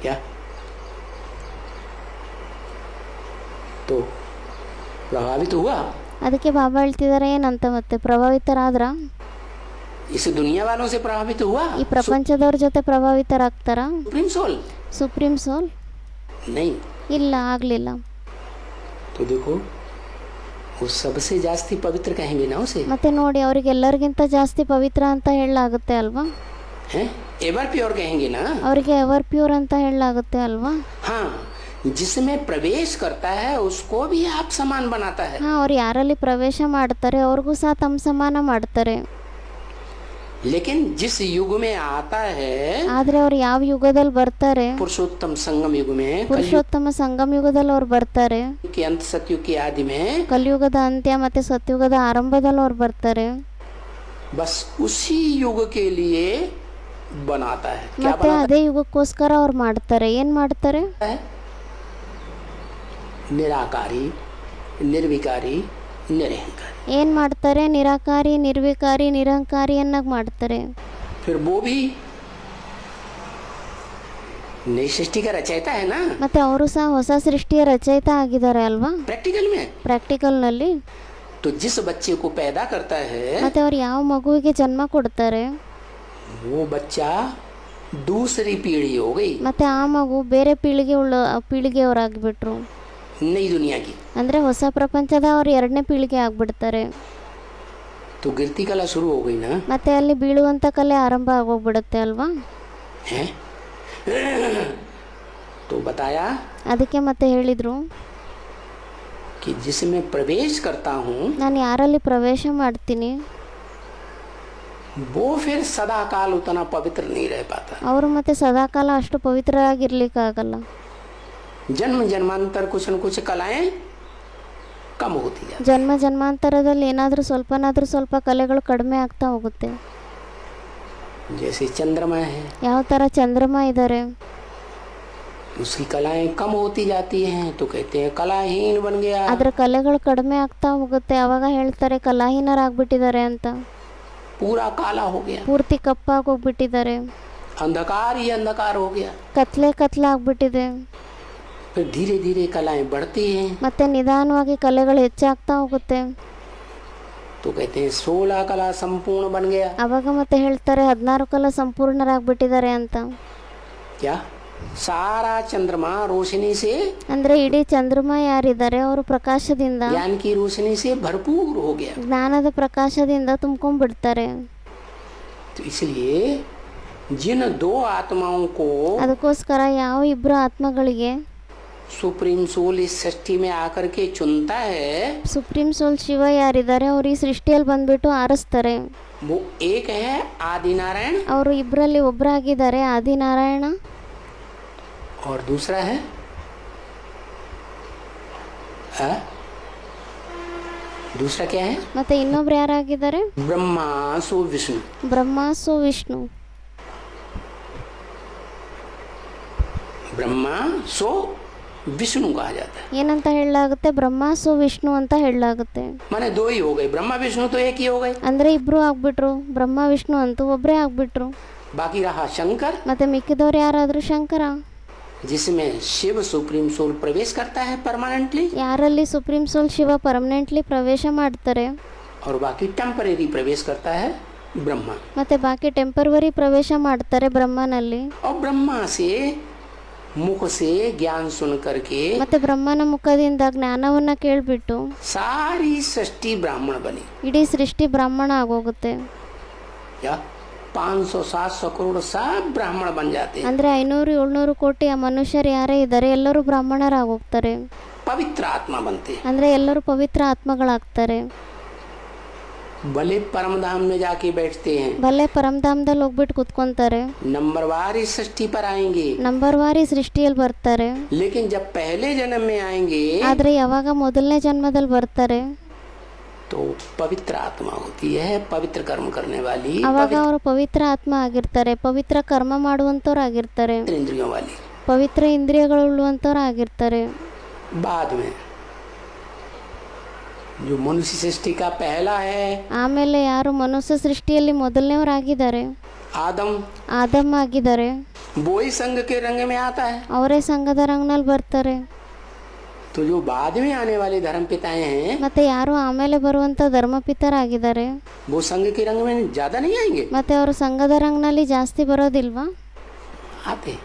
क्या तो प्रभावित हुआ? ಅದಕ್ಕೆ ಬಾಬಾ ಹೇಳ್ತಿದ್ದಾರೆ ಏನಂತ, ಮತ್ತೆ ಪ್ರಭಾವಿತರಾದ್ರ, इस दुनिया वालों से प्रभावित हुआ? ಈ ಪ್ರಪಂಚದವ್ರ ಜೊತೆ ಪ್ರಭಾವಿತರಾಗ್ತಾರ? सुप्रीम सोल ಸುಪ್ರೀಂ ಸೋಲ್ नहीं। ಇಲ್ಲ, ಆಗ್ಲಿಲ್ಲ. तो देखो वो सबसे जास्ती पवित्र कहेंगे ना उसे, ಮತ್ತೆ ನೋಡಿ, ಅವ್ರಿಗೆಲ್ಲರಿಗಿಂತ ಜಾಸ್ತಿ ಪವಿತ್ರ ಅಂತ ಹೇಳಲಾಗುತ್ತೆ ಅಲ್ವಾ, हैं एवर प्योर कहेंगे ना, ಅವರಿಗೆ ಎವರ್ ಪ್ಯೂರ್ ಅಂತ ಹೇಳಲಾಗುತ್ತೆ ಅಲ್ವಾ. हाँ जिसमें प्रवेश करता है उसको भी आप समान बनाता है। ಹಾ, ಅವ್ರು ಯಾರಲ್ಲಿ ಪ್ರವೇಶ ಮಾಡ್ತಾರೆ ಅವ್ರಿಗೂ ಸಹ ತಮ್ಮ ಸಮಾನ ಮಾಡ್ತಾರೆ. लेकिन जिस युग में आता है, ಆದ್ರೆ ಅವ್ರು ಯಾವ ಯುಗದಲ್ಲಿ ಬರ್ತಾರೆ, पुरुषोत्तम संगम युग में, ಪುರುಷೋತ್ತಮ ಸಂಗಮ ಯುಗದಲ್ಲಿ ಅವ್ರು ಬರ್ತಾರೆ, के अंत सतयुग की आदि में, ಕಲಿಯುಗದ ಅಂತ್ಯ ಮತ್ತೆ ಸತ್ಯುಗದ ಆರಂಭದಲ್ಲಿ ಅವ್ರು ಬರ್ತಾರೆ. बस उसी युग के लिए बनाता है। क्या ಮತ್ತೆ बनाता ಅದೇ ಯುಗಕ್ಕೋಸ್ಕರ ಅವ್ರು ಮಾಡ್ತಾರೆ. ಏನ್ ಮಾಡ್ತಾರೆ? है? निराकारी, निर्विकारी, निरहंकारी। ಏನ್ ಮಾಡ್ತಾರೆ? ನಿರಾಕಾರಿ, ನಿರ್ವಿಕಾರಿ, ನಿರಹಂಕಾರಿಯನ್ನಾಗಿ ಮಾಡ್ತಾರೆ. फिर वो भी नई सृष्टि का रचयिता है ना, ಮತ್ತೆ ಅವರು ಸಹ ಹೊಸ ಸೃಷ್ಟಿಯ ರಚಯಿತ ಆಗಿದ್ದಾರೆ ಅಲ್ವಾ, प्रैक्टिकल में। ಪ್ರಾಕ್ಟಿಕಲ್ ನಲ್ಲಿ. तो जिस बच्चे को पैदा करता है ಮತ್ತೆ ಅವ್ರು ಯಾವ ಮಗುವಿಗೆ ಜನ್ಮ ಕೊಡ್ತಾರೆ, वो बच्चा दूसरी पीढ़ी हो गई, ಮತ್ತೆ ಆ ಮಗು ಬೇರೆ ಪೀಳಿಗೆಯವರಾಗ್ಬಿಟ್ರು, नई दुनिया की। ಅಂದ್ರೆ ಹೊಸ ಪ್ರಪಂಚದ ಅವ್ರು ಎರಡನೇ ಪೀಳಿಗೆ ಆಗ್ಬಿಡ್ತಾರೆ. तो गिरती कला शुरू हो गई ना, ಮತ್ತೆ ಅಲ್ಲಿ ಬೀಳುವಂತ ಕಲೆ ಆರಂಭ ಆಗೋಗ್ಬಿಡುತ್ತೆ ಅಲ್ವಾ. है? तो बताया ಅದಕ್ಕೆ ಮತ್ತೆ ಹೇಳಿದ್ರು, कि जिसमें प्रवेश करता हूँ ನಾನು ಯಾರಲ್ಲಿ ಪ್ರವೇಶ ಮಾಡ್ತೀನಿ वो फिर सदा काल उतना पवित्र नहीं रह पाता। ಅವರು ಮತ್ತೆ ಸದಾಕಾಲ ಅಷ್ಟು ಪವಿತ್ರರಾಗಿರ್ಲಿಕ್ಕಾಗಲ್ಲ. जन्म जन्मांतर कुछ न कुछ कलाएं कम होती है। ಜನ್ಮ ಜನ್ಮಾಂತರದಲ್ಲಿ ಏನಾದರೂ ಸ್ವಲ್ಪ ಕಲೆಗಳು ಕಡಿಮೆ ಆಗ್ತಾ ಹೋಗುತ್ತೆ. जैसे चंद्रमा है, ಯಾವ ಥರ ಚಂದ್ರಮ ಇದ್ದಾರೆ, उसकी कलाएं कम होती जाती हैं तो कहते हैं कलाहीन बन गया। ಅದರ कಲೆಗಳು ಕಡಿಮೆ ಆಗ್ತಾ ಹೋಗುತ್ತೆ, ಆವಾಗ ಹೇಳ್ತಾರೆ ಕಲಾಹೀನರಾಗ್ಬಿಟ್ಟಿದ್ದಾರೆ ಅಂತ. पूरा काला हो गया, ಪೂರ್ತಿ ಕಪ್ಪಾಗೋಗ್ಬಿಟ್ಟಿದ್ದಾರೆ, अंधकार ही अंधकार हो गया। ಕತ್ಲಾಗ್ಬಿಟ್ಟಿದೆ. फिर धीरे धीरे कलाएं बढ़ती हैं ಮತ್ತೆ ನಿಧಾನವಾಗಿ ಕಲೆಗಳು ಹೆಚ್ಚಾಗ್ತಾ ಹೋಗುತ್ತೆ. तो कहते हैं 16 कला संपूर्ण बन गया। ಆವಾಗ ಮತ್ತೆ ಹೇಳ್ತಾರೆ 16 ಕಲಾ ಸಂಪೂರ್ಣರಾಗ್ಬಿಟ್ಟಿದ್ದಾರೆ ಅಂತ. क्या सारा चंद्रमा रोशनी से, ಅಂದ್ರೆ ಇಡೀ ಚಂದ್ರಮ ಯಾರಿದ್ದಾರೆ ಅವರು ಪ್ರಕಾಶದಿಂದ, ज्ञान की रोशनी से भरपूर हो गया। ಜ್ಞಾನದ ಪ್ರಕಾಶದಿಂದ ತುಂಬ್ಕೊಂಡ್ಬಿಡ್ತಾರೆ. तो इसलिए जिन दो आत्माओं को ಅದಕ್ಕೋಸ್ಕರ ಯಾವ ಇಬ್ಬರು ಆತ್ಮಗಳಿಗೆ सुप्रीम सोल इस सृष्टि में आकर के चुनता है, ಸುಪ್ರೀಂ ಸೋಲ್ ಶಿವ ಯಾರಿದ್ದಾರೆ ಅವರು ಈ ಸೃಷ್ಟಿಯಲ್ಲಿ ಬಂದ್ಬಿಟ್ಟು ಆರಿಸ್ತಾರೆ. वो एक है आदि नारायण ಅವರು ಇಬ್ಬರಲ್ಲಿ ಒಬ್ಬರಾಗಿದ್ದಾರೆ ಆದಿನಾರಾಯಣ, और दूसरा है दूसरा क्या है? ಮತ್ತೆ ಇನ್ನೊಬ್ರು ಯಾರಾಗಿದ್ದಾರೆ? ब्रह्मा सो विष्णु। ಬ್ರಹ್ಮ ಸೋ ವಿಷ್ಣು. ब्रह्मा सो विष्णु कहा जाता है। ಏನಂತ ಹೇಳಲಾಗುತ್ತೆ? ಬ್ರಹ್ಮ ಸೋ ವಿಷ್ಣು ಅಂತ ಹೇಳಲಾಗುತ್ತೆ. माने दो ही हो गए, ब्रह्मा विष्णु तो एक ही हो गए। ಅಂದ್ರೆ ಇಬ್ರು ಆಗ್ಬಿಟ್ರು, ಬ್ರಹ್ಮ ವಿಷ್ಣು ಅಂತೂ ಒಬ್ಬರೇ ಆಗ್ಬಿಟ್ರು. बाकी रहा शंकर, ಮತ್ತೆ ಮಿಕ್ಕಿದವ್ರು ಯಾರಾದ್ರು? ಶಂಕರ, जिसमें शिव सुप्रीम सोल प्रवेश करता है परमानेंटली, ಯಾರಲ್ಲಿ ಸುಪ್ರೀಂ ಸೋಲ್ ಶಿವ ಪರ್ಮನೆಂಟ್ಲಿ ಪ್ರವೇಶ ಮಾಡ್ತಾರೆ, और बाकी टेम्परेरी प्रवेश करता है ब्रह्मा। ಮತ್ತೆ ಬಾಕಿ ಟೆಂಪರವರಿ ಪ್ರವೇಶ ಮಾಡ್ತಾರೆ ಬ್ರಹ್ಮನಲ್ಲಿ. और ब्रह्मा से मुख से ज्ञान सुन करके ಮತ್ತೆ ಬ್ರಹ್ಮನ ಮುಖದಿಂದ ಜ್ಞಾನವನ್ನ ಕೇಳ್ಬಿಟ್ಟು सारी सृष्टि ब्राह्मण बनी। ಇಡೀ ಸೃಷ್ಟಿ ಬ್ರಾಹ್ಮಣ ಆಗೋಗುತ್ತೆ. या 500-700 करोड़ सब ब्राह्मण बन जाते हैं। ಅಂದ್ರೆ 500-700 ಕೋಟಿ ಆ ಮನುಷ್ಯರು ಯಾರೇ ಇದ್ದಾರೆ ಎಲ್ಲರೂ ಬ್ರಾಹ್ಮಣರಾಗೋಗ್ತಾರೆ. पवित्र आत्मा बनते हैं। ಅಂದ್ರೆ ಎಲ್ಲರೂ ಪವಿತ್ರ ಆತ್ಮಗಳಾಗ್ತಾರೆ. भले परम धाम में जाके बैठते हैं, ಭಲೆ ಪರಮಧಾಮದಲ್ಲಿ ಹೋಗ್ಬಿಟ್ಟು ಕುತ್ಕೊಂತಾರೆ, नंबरवार इस सृष्टि पर आएंगे, ನಂಬರ್ ವಾರಿ ಸೃಷ್ಟಿಯಲ್ಲಿ ಬರ್ತಾರೆ. लेकिन जब पहले जन्म में आएंगे ಆದ್ರೆ ಯಾವಾಗ ಮೊದಲನೇ ಜನ್ಮದಲ್ಲಿ ಬರ್ತಾರೆ तो पवित्र आत्मा होती है, पवित्र कर्म करने वाली, ಅವಾಗ ಅವರು ಪವಿತ್ರ ಆತ್ಮ ಆಗಿರ್ತಾರೆ, ಪವಿತ್ರ ಕರ್ಮ ಮಾಡುವಂತವ್ರು ಆಗಿರ್ತಾರೆ, पवित्र इंद्रियों वाली. ಪವಿತ್ರ ಇಂದ್ರಿಯಗಳುಳ್ಳಂತವ್ರು ಆಗಿರ್ತಾರೆ. बाद में जो मनुष्य सृष्टि का पहला है ಆಮೇಲೆ ಯಾರು ಮನುಷ್ಯ ಸೃಷ್ಟಿಯಲ್ಲಿ ಮೊದಲನೇವರಾಗಿದ್ದಾರೆ, आदम, ಆದಮ್ ಆಗಿದ್ದಾರೆ, वो ही संघ के रंग में आता है. ಅವರೇ ಸಂಘದ ರಂಗನಲ್ಲಿ ಬರ್ತಾರೆ. तो जो बाद में आने वाले धर्म पिताएं हैं ಮತ್ತೆ ಯಾರು ಆಮೇಲೆ ಬರುವಂತ ಧರ್ಮಪಿತರಾಗಿದ್ದಾರೆ, वो संघ के रंग में ज्यादा नहीं आएंगे, ಮತ್ತೆ ಅವರು ಸಂಘದ ರಂಗನಲ್ಲಿ ಜಾಸ್ತಿ ಬರೋದಿಲ್ವಾ? आते.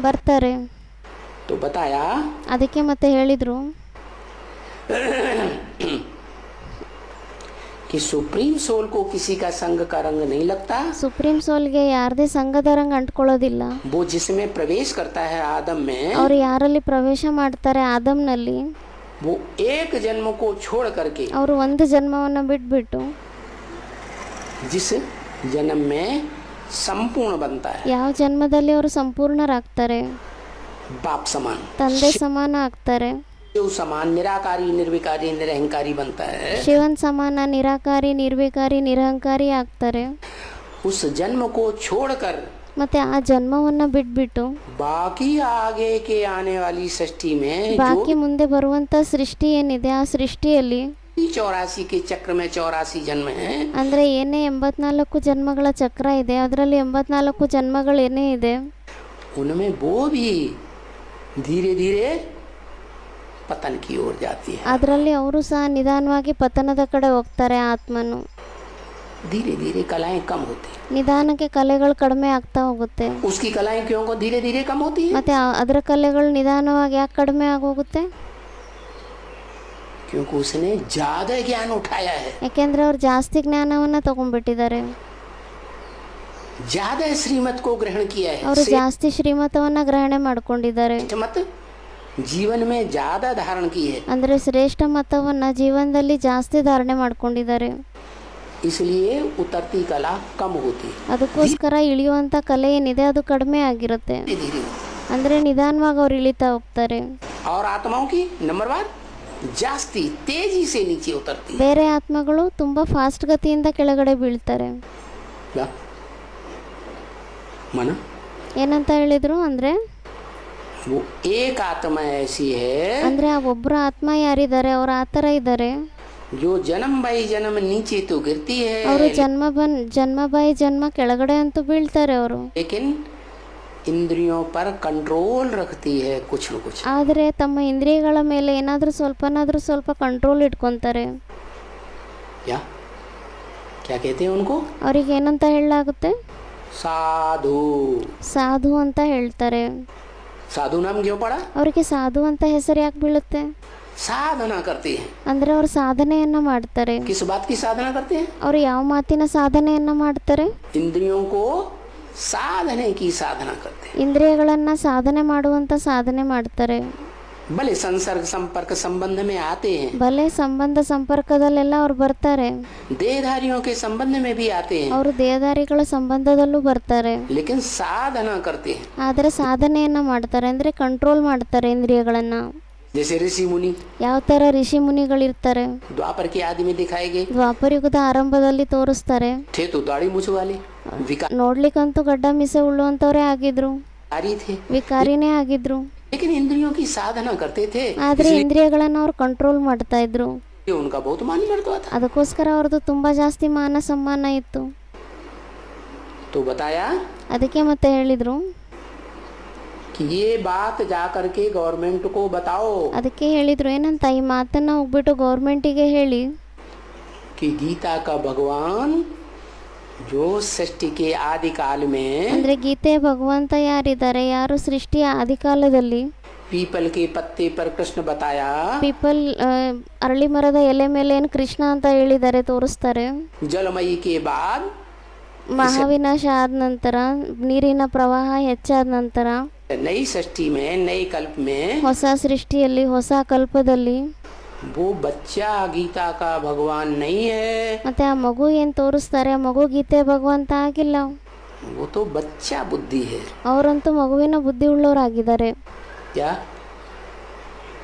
ಬರ್ತಾರೆ. तो बताया ಅದಕ್ಕೆ ಮತ್ತೆ ಹೇಳಿದ್ರು कि सुप्रीम सोल को किसी का संग का रंग नहीं लगता. ಸುಪ್ರೀಂ ಸೋಲ್ಗೆ ಯಾರದೇ ಸಂಘದ ರಂಗ ಅಂಟ್ಕೊಳ್ಳೋದಿಲ್ಲ. वो जिसमें प्रवेश करता है आदम में, ಅವ್ರು ಯಾರಲ್ಲಿ ಪ್ರವೇಶ ಮಾಡ್ತಾರೆ ಆದಮ್ನಲ್ಲಿ, वो एक जन्म को छोड़ करके ಅವರು ಒಂದು ಜನ್ಮವನ್ನ ಬಿಟ್ಬಿಟ್ಟು जिस जन्म में संपूर्ण बनता है, ಯಾವ ಜನ್ಮದಲ್ಲಿ ಅವರು ಸಂಪೂರ್ಣರಾಗ್ತಾರೆ, बाप समान, ತಂದೆ ಸಮಾನ ಆಗ್ತಾರೆ, शिव समान, निराकारी निर्विकारी निरहंकारी बनता है. ಶಿವನ್ ಸಮಾನ ನಿರಾಕಾರಿ ನಿರ್ವಿಕಾರಿ ನಿರಹಂಕಾರಿ ಆಗ್ತಾರೆ. उस जन्म को छोड़कर ಮತ್ತೆ ಆ ಜನ್ಮವನ್ನ ಬಿಟ್ಬಿಟ್ಟು बाकी आगे के आने वाली सृष्टि में ಬಾಕಿ ಮುಂದೆ ಬರುವಂತ ಸೃಷ್ಟಿ ಏನಿದೆ ಆ ಸೃಷ್ಟಿಯಲ್ಲಿ 84 के चक्र में 84 जन्म है, ಅಂದ್ರೆ ಏನೇ 84 ಜನ್ಮಗಳ ಚಕ್ರ ಇದೆ, ಅದರಲ್ಲಿ 84 ಜನ್ಮಗಳು ಏನೇ ಇದೆ, उनमें वो भी धीरे धीरे पतन की ओर जाती है. ಅದರಲ್ಲಿ ಅವರು ಸಹ ನಿಧಾನವಾಗಿ ಪತನದ ಕಡೆ ಹೋಗ್ತಾರೆ. ಆತ್ಮನು धीरे धीरे कलाएं कम होती है. ನಿಧಾನಕ್ಕೆ ಕಲೆಗಳು ಕಡಿಮೆ ಆಗ್ತಾ ಹೋಗುತ್ತೆ. उसकी कलाएं क्यों को धीरे धीरे कम होती है? ಮತ್ತೆ ಅದರ ಕಲೆಗಳು ನಿಧಾನವಾಗಿ ಯಾಕೆ ಕಡಿಮೆ ಆಗೋಗುತ್ತೆ? क्योंकि उसने ज्यादा ज्ञान उठाया है, ಯಾಕೆಂದ್ರೆ ಅವ್ರು ಜಾಸ್ತಿ ಜ್ಞಾನವನ್ನ ತಗೊಂಡ್ಬಿಟ್ಟಿದ್ದಾರೆ, ज्यादा श्रीमत को ग्रहण किया है. ಅವರು ಜಾಸ್ತಿ ಶ್ರೀಮತವನ್ನ ಗ್ರಹಣೆ ಮಾಡ್ಕೊಂಡಿದ್ದಾರೆ, मत जीवन में ज्यादा धारण की है, ಅಂದ್ರೆ ಶ್ರೇಷ್ಠ ಮತವನ್ನ ಜೀವನದಲ್ಲಿ ಜಾಸ್ತಿ ಧಾರಣೆ ಮಾಡ್ಕೊಂಡಿದ್ದಾರೆ. इसलिए उतरती कला कम होती है. ಅದಕ್ಕೋಸ್ಕರ ಇಳಿಯುವಂತ ಕಲೆ ಏನಿದೆ ಅದು ಕಡಿಮೆ ಆಗಿರುತ್ತೆ, धीरे धीरे. ಅಂದ್ರೆ ನಿಧಾನವಾಗಿ ಅವ್ರು ಇಳಿತಾ ಹೋಗ್ತಾರೆ. और आत्माओं की नंबरवार जास्ती तेजी से नीचे उतरती है. ಬೇರೆ ಆತ್ಮಗಳು ತುಂಬಾ ಫಾಸ್ಟ್ ಗತಿಯಿಂದ ಕೆಳಗಡೆ ಬೀಳ್ತಾರೆ. क्या? माना ಏನಂತ ಹೇಳಿದ್ರು ಅಂದ್ರೆ वो एक आत्मा ऐसी है ಅಂದ್ರೆ ಆ ಒಬ್ಬರು ಆತ್ಮ ಯಾರಿದ್ದಾರೆ, ಅವ್ರು ಆ ಥರ ಇದ್ದಾರೆ, जो जन्म बाई जन्म नीचे तो गिरती है, ಅವರು ಜನ್ಮ ಬಾಯಿ ಜನ್ಮ ಕೆಳಗಡೆ ಅಂತೂ ಬೀಳ್ತಾರೆ ಅವರು, लेकिन इंद्रियों पर कंट्रोल रखती है कुछ न कुछ. ಆದರೆ ತಮ್ಮ ಇಂದ್ರಿಯಗಳ ಮೇಲೆ ಏನಾದರೂ ಸ್ವಲ್ಪ ಕಂಟ್ರೋಲ್ ಇಟ್ಕೊಂತಾರೆ. क्या क्या कहते हैं उनको? ಅವ್ರಿಗೆ ಏನಂತ ಹೇಳಲಾಗುತ್ತೆ? साधु. ಸಾಧು ಅಂತ ಹೇಳ್ತಾರೆ. साधु नाम क्यों पड़ा? ಅವರಿಗೆ ಸಾಧು ಅಂತ ಹೆಸರು ಯಾಕೆ ಬೀಳುತ್ತೆ? साधना करते हैं. ಅಂದ್ರೆ ಅವ್ರು ಸಾಧನೆಯನ್ನ ಮಾಡ್ತಾರೆ. किस बात की साधना करते हैं? ಅವ್ರು ಯಾವ ಮಾತಿನ ಸಾಧನೆಯನ್ನ ಮಾಡ್ತಾರೆ? इंद्रियों को साधने की साधना करते हैं. ಇಂದ್ರಿಯಗಳನ್ನ ಸಾಧನೆ ಮಾಡುವಂತ ಸಾಧನೆ ಮಾಡ್ತಾರೆ. भले संसर्ग संपर्क संबंध में आते हैं, ಭಲೆ ಸಂಬಂಧ ಸಂಪರ್ಕದಲ್ಲೆಲ್ಲ ಅವ್ರು ಬರ್ತಾರೆ, देहधारियों के संबंध में भी आते हैं, ಅವರು ದೇಹದಾರಿಗಳ ಸಂಬಂಧದಲ್ಲೂ ಬರ್ತಾರೆ, लेकिन साधना करते हैं. ಆದರೆ ಸಾಧನೆಯನ್ನ ಮಾಡ್ತಾರೆ, ಅಂದ್ರೆ ಕಂಟ್ರೋಲ್ ಮಾಡ್ತಾರೆ ಇಂದ್ರಿಯಗಳನ್ನ. जैसे ऋषि मुनि ಯಾವ ತರ ಋಷಿ ಮುನಿಗಳಿರ್ತಾರೆ, द्वापर के आदि में दिखाए गए ದ್ವಾಪರಯುಗದ ಆರಂಭದಲ್ಲಿ ತೋರಿಸ್ತಾರೆ. थे, तो दाढ़ी मूछ वाले ನೋಡ್ಲಿಕ್ಕಂತೂ ಗಡ್ಡ ಮೀಸೆ ಉಳ್ಳುವಂತವ್ರೇ ಆಗಿದ್ರು, विकारी थे, ವಿಕಾರಿನೇ ಆಗಿದ್ರು, लेकिन इंद्रियों की साधना करते थे, ಆದ್ರೆ ಇಂದ್ರಿಯಗಳನ್ನ ಅವ್ರು ಕಂಟ್ರೋಲ್ ಮಾಡ್ತಾ ಇದ್ರು. इसलिए उनका बहुत मान मर्तबा था. ಅದಕ್ಕೋಸ್ಕರ ಅವ್ರದ್ದು ತುಂಬಾ ಜಾಸ್ತಿ ಮಾನ ಸಮ್ಮಾನ ಇತ್ತು. तो बताया ಅದಕ್ಕೆ ಮತ್ತೆ ಹೇಳಿದ್ರು कि ये बात जा करके गवर्नमेंट को बताओ ಅದಕ್ಕೆ ಹೇಳಿದ್ರು ಏನಂತ, ಈ ಮಾತನ್ನ ಹೋಗ್ಬಿಟ್ಟು ಗೌರ್ಮೆಂಟಿಗೆ ಹೇಳಿ कि गीता का भगवान जो सृष्टि के आदि काल में ಅಂದ್ರೆ ಗೀತೆ ಭಗವಂತ ಯಾರಿದ್ದಾರೆ, ಯಾರು ಸೃಷ್ಟಿಯ ಆದಿಕಾಲದಲ್ಲಿ पीपल के पत्ते पर कृष्ण बताया, ಪೀಪಲ್ ಅರಳಿ ಮರದ ಎಲೆ ಮೇಲೆ ಏನು ಕೃಷ್ಣ ಅಂತ ಹೇಳಿದ್ದಾರೆ ತೋರಿಸ್ತಾರೆ. जलमयी के बाद ಮಹಾವಿನಾಶ ಆದ ನಂತರ, ನೀರಿನ ಪ್ರವಾಹ ಹೆಚ್ಚಾದ ನಂತರ, नई सृष्टि में नए कल्प में ಹೊಸ ಸೃಷ್ಟಿಯಲ್ಲಿ ಹೊಸ ಕಲ್ಪದಲ್ಲಿ वो बच्चा गीता का भगवान नहीं है, ಮತ್ತೆ ಆ ಮಗು ಏನು ತೋರಿಸ್ತಾರೆ, ಆ ಮಗು ಗೀತೆ ಭಗವಂತ ಆಗಿಲ್ಲ. वो तो बच्चा बुद्धि है. ಅವರಂತೂ ಮಗುವಿನ ಬುದ್ಧಿ ಉಳ್ಳವರಾಗಿದ್ದಾರೆ. क्या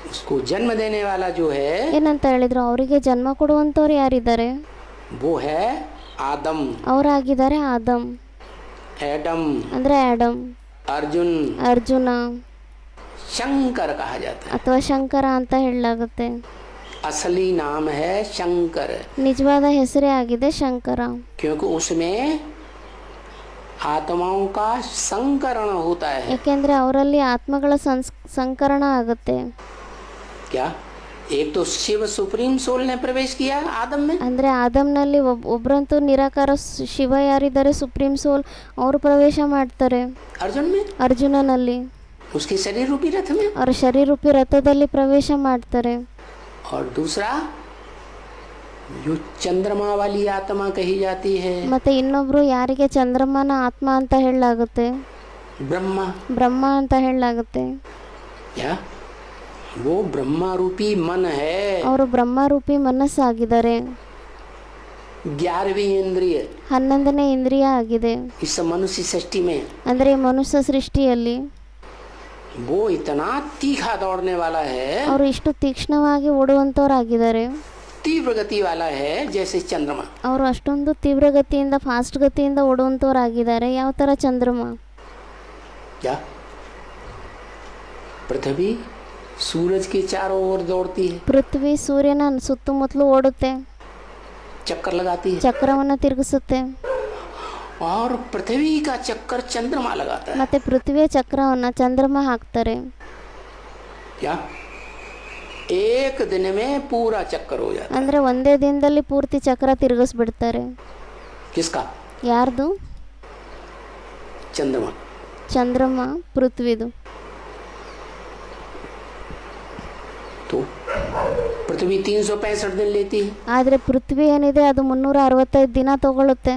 उसको जन्म देने वाला जो है, ಏನಂತ ಹೇಳಿದ್ರು, ಅವರಿಗೆ ಜನ್ಮ ಕೊಡುವಂಥವ್ರು ಯಾರಿದ್ದಾರೆ? वो है आदम. ಅವರಾಗಿದ್ದಾರೆ ಆದಮ್, एडम, ಅಂದ್ರೆ ಆಡಮ್, अर्जुन, ಅರ್ಜುನ शंकर कहा जाता है. ಅಥವಾ ಶಂಕರ ಅಂತ ಹೇಳಲಾಗುತ್ತೆ. असली नाम है शंकर, ನಿಜವಾದ ಹೆಸರೇ ಆಗಿದೆ ಶಂಕರ. क्योंकि उसमें आत्माओं का संकरण होता है. ಯಾಕೆಂದ್ರೆ ಅವರಲ್ಲಿ ಆತ್ಮಗಳ ಸಂಕರಣ ಆಗುತ್ತೆ. क्या एक तो शिव सुप्रीम सोल ने प्रवेश किया आदम में, ಅಂದ್ರೆ ಆದಮ್ನಲ್ಲಿ ಒಬ್ಬರಂತೂ ನಿರಾಕಾರ ಶಿವ ಯಾರಿದ್ದಾರೆ, ಸುಪ್ರೀಂ ಸೋಲ್, ಅವರು ಪ್ರವೇಶ ಮಾಡ್ತಾರೆ. अर्जुन में, ಅರ್ಜುನನಲ್ಲಿ, उसके शरीर रूपी रथ में, ಅವರ ಶರೀರೂಪಿ ರಥದಲ್ಲಿ ಪ್ರವೇಶ ಮಾಡ್ತಾರೆ. और दूसरा जो चंद्रमा वाली आत्मा कही जाती है, ಮತ್ತೆ ಇನ್ನೊಬ್ರು ಯಾರಿಗೆ ಚಂದ್ರಮನ ಆತ್ಮ ಅಂತ ಹೇಳಲಾಗುತ್ತೆ, ब्रह्मा. ಬ್ರಹ್ಮ ಅಂತ ಹೇಳಲಾಗುತ್ತೆ. क्या वो ब्रह्मा रूपी मन है, ಅವರು ಬ್ರಹ್ಮರೂಪಿ ಮನಸ್ಸಾಗಿದ್ದಾರೆ. 11वीं इंद्रिय 11ನೇ ಇಂದ್ರಿಯ ಆಗಿದೆ. इस मनुष्य सृष्टि में ಅಂದ್ರೆ ಈ ಮನುಷ್ಯ ಸೃಷ್ಟಿಯಲ್ಲಿ वो इतना तीखा दौड़ने वाला है, ಅವರು ಇಷ್ಟು ತೀಕ್ಷ್ಣವಾಗಿ ಓಡುವಂತವರಾಗಿದ್ದಾರೆ. तीव्र गति वाला है जैसे चंद्रमा. ಅವರು ಅಷ್ಟೊಂದು ತೀವ್ರಗತಿಯಿಂದ, ಫಾಸ್ಟ್ ಗತಿಯಿಂದ ಓಡುವಂತವರಾಗಿದ್ದಾರೆ. ಯಾವ ತರ ಚಂದ್ರಮ. क्या पृथ्वी सूरज के चारों ओर दौड़ती है, ಪೃಥ್ವಿ ಸೂರ್ಯನ ಸುತ್ತಮುತ್ತಲು ಓಡುತ್ತೆ, चक्कर लगाती है, ಚಕ್ರವನ್ನು ತಿರುಗಿಸುತ್ತೆ. और पृथ्वी का चक्कर चंद्रमा लगाता है. ಮತ್ತೆ ಪೃಥ್ವಿಯ ಚಕ್ರವನ್ನ ಚಂದ್ರಮ ಹಾಕ್ತಾರೆ. क्या एक दिन में पूरा चक्कर हो जाता ಅಂದ್ರೆ ಒಂದೇ ದಿನದಲ್ಲಿ ಪೂರ್ತಿ ಚಕ್ರ ತಿರುಗಿಸ್ಬಿಡ್ತಾರೆ. है. किसका? ಯಾರ್ದು? चंद्रमा. ಚಂದ್ರಮ, ಪೃಥ್ವಿದು. तो पृथ्वी 365 दिन लेती है, ಆದ್ರೆ ಪೃಥ್ವಿ ಏನಿದೆ ಅದು 365 ದಿನ ತಗೊಳುತ್ತೆ.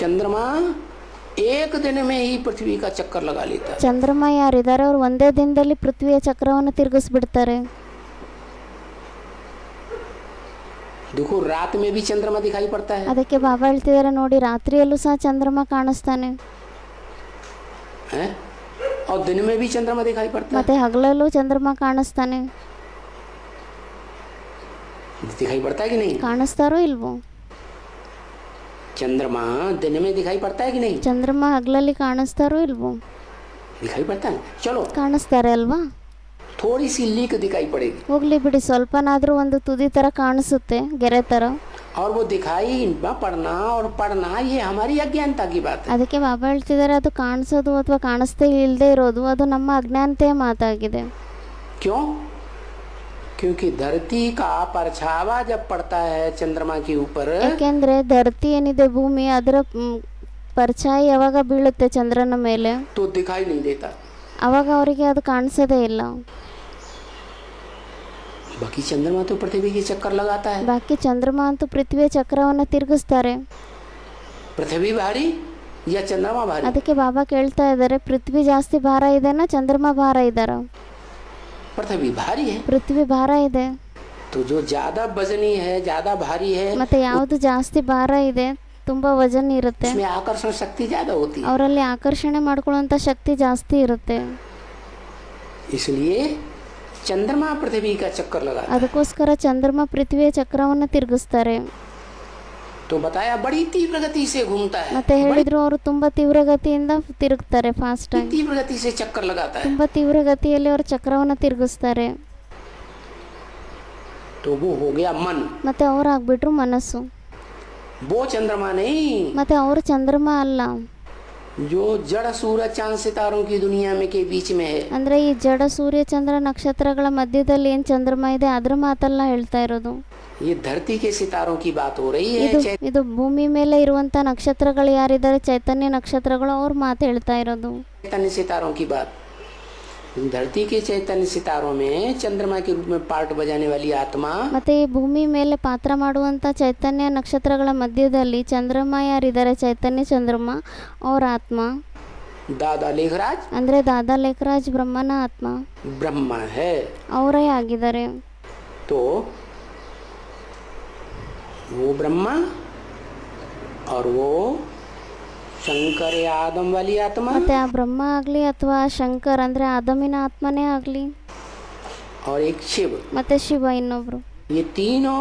चंद्रमा एक दिन में ही पृथ्वी का चक्कर लगा लेता है. ಚಂದ್ರಮ ಯಾರಿದ್ದಾರೆ ಅವ್ರು ಒಂದೇ ದಿನದಲ್ಲಿ ಪೃಥ್ವಿಯ ಚಕ್ರವನ್ನು ತಿರುಗಿಸ್ಬಿಡ್ತಾರೆ. देखो रात में भी चंद्रमा दिखाई पड़ता है, ಅದಕ್ಕೆ ಬಾಬಾ ಹೇಳ್ತಿದ್ದಾರೆ ನೋಡಿ, ರಾತ್ರಿಯಲ್ಲೂ ಸಹ ಚಂದ್ರಮ ಕಾಣಿಸ್ತಾನೆ, हैं? और दिन में भी चंद्रमा दिखाई पड़ता है. ಮತ್ತೆ ಹಗಲಲ್ಲೂ ಚಂದ್ರಮ ಕಾಣಿಸ್ತಾನೆ. दिखाई पड़ता है कि नहीं? ಕಾಣಿಸ್ತಾರೋ ಇಲ್ವೋ? चंद्रमा दिन में दिखाई पड़ता है कि नहीं? ಚಂದ್ರಮ ಹಗಲಲ್ಲಿ ಕಾಣಿಸ್ತಾರೋ ಇಲ್ವೋ? दिखाई पड़ता है. चलो ಕಾಣಿಸ್ತಾರೆ ಅಲ್ವಾ? थोड़ी सी लीक दिखाई पड़ेगी, ಹೋಗ್ಲಿ ಬಿಡಿ, ಸ್ವಲ್ಪನಾದ್ರೂ ಒಂದು ತುದಿ ತರ ಕಾಣಿಸುತ್ತೆ, ಗೆರೆ ತರ. और वो दिखाई न पड़ना और पढ़ना ये हमारी अज्ञानता की बात है. ಅದಕ್ಕೆ ಬಾಬಾ ಹೇಳ್ತಿದ್ದಾರೆ, ಅದು ಕಾಣಿಸೋದು ಅಥವಾ ಕಾಣಿಸ್ದೇ ಇಲ್ಲದೆ ಇರೋದು ಅದು ನಮ್ಮ ಅಜ್ಞಾನತೆಯ ಮಾತಾಗಿದೆ. क्यों? क्योंकि धरती का परछावा जब पड़ता है चंद्रमा के ऊपर, ಯಾಕೆಂದ್ರೆ ಧರತಿ ಏನಿದೆ ಭೂಮಿ, ಅದರ ಪರ್ಛಾಯಿ ಯಾವಾಗ ಬೀಳುತ್ತೆ ಚಂದ್ರನ ಮೇಲೆ, तो दिखाई नहीं देता. ಅವಾಗ ಅವರಿಗೆ ಅದು ಕಾಣಿಸೋದೇ ಇಲ್ಲ. बाकी चंद्रमा तो पृथ्वी के चक्कर लगाता है. ಬಾಕಿ ಚಂದ್ರಮ ಅಂತೂ ಪೃಥ್ವಿಯ ಚಕ್ರವನ್ನು ತಿರುಗಿಸ್ತಾರೆ. पृथ्वी भारी या चंद्रमा भारी? ಅದಕ್ಕೆ ಬಾಬಾ ಕೇಳ್ತಾ ಇದ್ದಾರೆ, ಪೃಥ್ವಿ ಜಾಸ್ತಿ ಭಾರ ಇದೆನಾ ಚಂದ್ರಮ ಭಾರ ಇದ್ದಾರ? पृथ्वी भारी है. ಪೃಥ್ವಿ ಭಾರ ಇದೆ. तो जो ज्यादा वजनी है, ज्यादा भारी है, ಮತ್ತೆ ಯಾವುದು ಜಾಸ್ತಿ ಭಾರ ಇದೆ, ತುಂಬಾ ವಜನ್ ಇರುತ್ತೆ, उसमें आकर्षण शक्ति ज्यादा होती है. ಅವರಲ್ಲಿ ಆಕರ್ಷಣೆ ಮಾಡ್ಕೊಳ್ಳುವಂತ ಶಕ್ತಿ ಜಾಸ್ತಿ ಇರುತ್ತೆ. इसलिए चंद्रमा पृथ्वी का चक्कर लगाता है. ಅದಕ್ಕೋಸ್ಕರ ಚಂದ್ರಮ ಪೃಥ್ವಿಯ ಚಕ್ರವನ್ನು ತಿರುಗಿಸ್ತಾರೆ. तो बताया बड़ी तीव्र गति से घूमता है, ಮತ್ತೆ ಹೇಳಿದ್ರು ಅವರು ತುಂಬಾ ತೀವ್ರಗತಿಯಿಂದ ತಿರುಗ್ತಾರೆ, ಫಾಸ್ಟ್ बड़ी ಆಗಿ, तीव्र गति से चक्कर लगाता है. ತುಂಬಾ ತೀವ್ರಗತಿಯಲ್ಲಿ ಅವರು ಚಕ್ರವನ್ನು ತಿರುಗಿಸ್ತಾರೆ. तो वो हो गया मन. ಮತ್ತೆ ಅವ್ರು ಆಗ್ಬಿಟ್ರು ಮನಸ್ಸು. वो चंद्रमा नहीं ಮತ್ತೆ ಅವರು ಚಂದ್ರಮ ಅಲ್ಲ, जो जड़ सूरज चांद सितारों की दुनिया में के बीच में है. ಅಂದ್ರೆ ಈ ಜಡ ಸೂರ್ಯ ಚಂದ್ರ ನಕ್ಷತ್ರಗಳ ಮಧ್ಯದಲ್ಲಿ ಏನ್ ಚಂದ್ರಮ ಇದೆ ಅದ್ರ ಮಾತಲ್ಲ ಹೇಳ್ತಾ ಇರೋದು. ये धरती के सितारों की बात हो रही ಇದು है. ಇದು ಭೂಮಿ ಮೇಲೆ ಇರುವಂತ ನಕ್ಷತ್ರಗಳು ಯಾರಿದ್ದಾರೆ, ಚೈತನ್ಯ ನಕ್ಷತ್ರಗಳು, ಅವ್ರ ಮಾತು ಹೇಳ್ತಾ ಇರೋದು. चैतन्य सितारों की बात. धरती के चैतन्य सितारों में चंद्रमा के रूप में पार्ट बजाने वाली आत्मा, ಮತ್ತೆ ಈ ಭೂಮಿ ಮೇಲೆ ಪಾತ್ರ ಮಾಡುವಂತ ಚೈತನ್ಯ ನಕ್ಷತ್ರಗಳ ಮಧ್ಯದಲ್ಲಿ ಚಂದ್ರಮ ಯಾರಿದ್ದಾರೆ, ಚೈತನ್ಯ ಚಂದ್ರಮ, ಅವ್ರ ಆತ್ಮ. दादा लेखराज ಅಂದರೆ ದಾದಾ ಲೇಖರಾಜ್ ಬ್ರಹ್ಮನ ಆತ್ಮ ब्रह्म है। ಅವರೇ ಆಗಿದ್ದಾರೆ. तो वो ब्रह्मा और वो ಶಂಕರ ಆದಮ್ ವಾಲಿ ಆತ್ಮ ಮತ್ತೆ ಆ ಬ್ರಹ್ಮ ಆಗಲಿ ಅಥವಾ ಶಂಕರ್ ಅಂದರೆ ಆದಮಿನ ಆತ್ಮನೇ ಆಗಲಿ और एक शिव, ಮತ್ತೆ ಶಿವ ಇನ್ನೊಬ್ರು, ये तीनों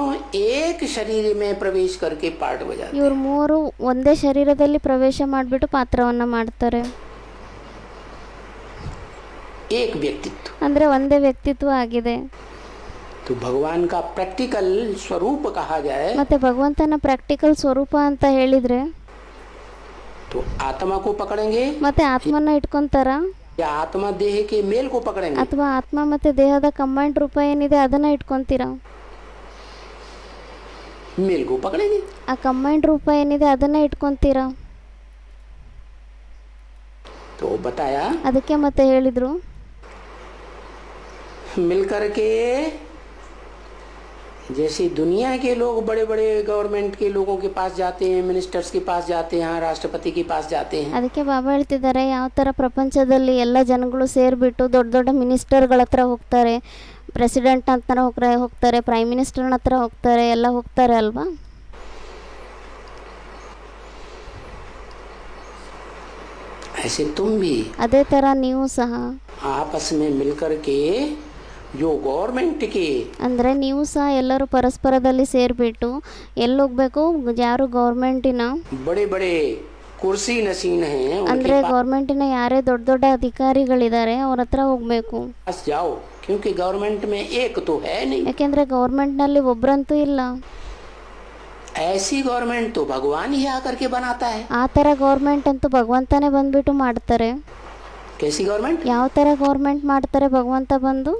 एक शरीर में प्रवेश करके पार्ट बजाते हैं। ಇವ್ರು ಮೂವರು ಒಂದೇ ಶರೀರದಲ್ಲಿ ಪ್ರವೇಶ ಮಾಡಿಬಿಟ್ಟು ಪಾತ್ರವನ್ನು ಮಾಡ್ತಾರೆ. एक व्यक्तित्व, ಅಂದರೆ ಒಂದೇ ವ್ಯಕ್ತಿತ್ವ ಆಗಿದೆ. तो भगवान का प्रैक्टिकल स्वरूप कहा जाए ಮತ್ತೆ ಭಗವಂತನ ಪ್ರಾಕ್ಟಿಕಲ್ ಸ್ವರೂಪ ಅಂತ ಹೇಳಿದ್ರೆ तो आत्मा को पकड़ेंगे ಮತ್ತೆ ಆತ್ಮನ ಇಟ್ಕೊಂತಾರ या आत्मा देह के मेल को पकड़ेंगे, ಅಥವಾ ಆತ್ಮ ಮತ್ತೆ ದೇಹದ ಕಂಬೈಂಡ್ ರೂಪ ಏನಿದೆ ಅದನ್ನ ಇಟ್ಕೊಂತೀರಾ? मेल को पकड़ेंगे। ಆ ಕಂಬೈಂಡ್ ರೂಪ ಏನಿದೆ ಅದನ್ನ ಇಟ್ಕೊಂತೀರಾ? तो बताया ಅದಕ್ಕೆ ಮತ್ತೆ ಹೇಳಿದ್ರು मिलकर के जैसे दुनिया के लोग बड़े बड़े गवर्नमेंट के लोगों के पास जाते हैं, मिनिस्टर्स के पास जाते हैं, राष्ट्रपति के पास जाते हैं, ಅದಕ್ಕೆ ಬಾಬಾ ಹೇಳ್ತಿದ್ದಾರೆ ಯಾವ ಥರ ಪ್ರಪಂಚದಲ್ಲಿ ಎಲ್ಲ ಜನಗಳು ಸೇರಿಬಿಟ್ಟು ದೊಡ್ಡ ದೊಡ್ಡ ಮಿನಿಸ್ಟರ್ಗಳ ಹತ್ರ ಹೋಗ್ತಾರೆ, ಪ್ರೆಸಿಡೆಂಟ್ ಹತ್ರ ಹೋಗ್ತಾರೆ, ಪ್ರೈಮ್ ಮಿನಿಸ್ಟರ್ನ ಹತ್ರ ಹೋಗ್ತಾರೆ, ಎಲ್ಲ ಹೋಗ್ತಾರೆ ಅಲ್ವಾ? ऐसे तुम भी ಅದೇ ಥರ ನೀವು ಸಹ आपस में मिलकर के जो गवर्नमेंट के ಅಂದರೆ ನೀವು ಸಹ ಎಲ್ಲರೂ ಪರಸ್ಪರದಲ್ಲಿ ಸೇರಿಬಿಟ್ಟು ಎಲ್ಲಿ ಹೋಗ್ಬೇಕು, ಯಾರು ಗೌರ್ಮೆಂಟಿನ बड़े बड़े कुर्सी नसीन हैं ಅಂದರೆ उनके ಗೌರ್ಮೆಂಟಿನ ಯಾರೇ ದೊಡ್ಡ ದೊಡ್ಡ ಅಧಿಕಾರಿಗಳಿದ್ದಾರೆ ಅವ್ರ ಹತ್ರ ಹೋಗಬೇಕು. पास जाओ, क्योंकि गवर्नमेंट में एक तो है नहीं, ಯಾಕೆಂದರೆ ಗೌರ್ಮೆಂಟ್ನಲ್ಲಿ ಒಬ್ಬರಂತೂ ಇಲ್ಲ. ऐसी गवर्नमेंट तो भगवान ही आकर के बनाता है। ಆ ಥರ ಗೌರ್ಮೆಂಟ್ ಅಂತೂ ಭಗವಂತನೇ ಬಂದ್ಬಿಟ್ಟು ಮಾಡ್ತಾರೆ. कैसी गवर्नमेंट? ಯಾವ ಥರ ಗೌರ್ಮೆಂಟ್ ಮಾಡ್ತಾರೆ ಭಗವಂತ ಬಂದು?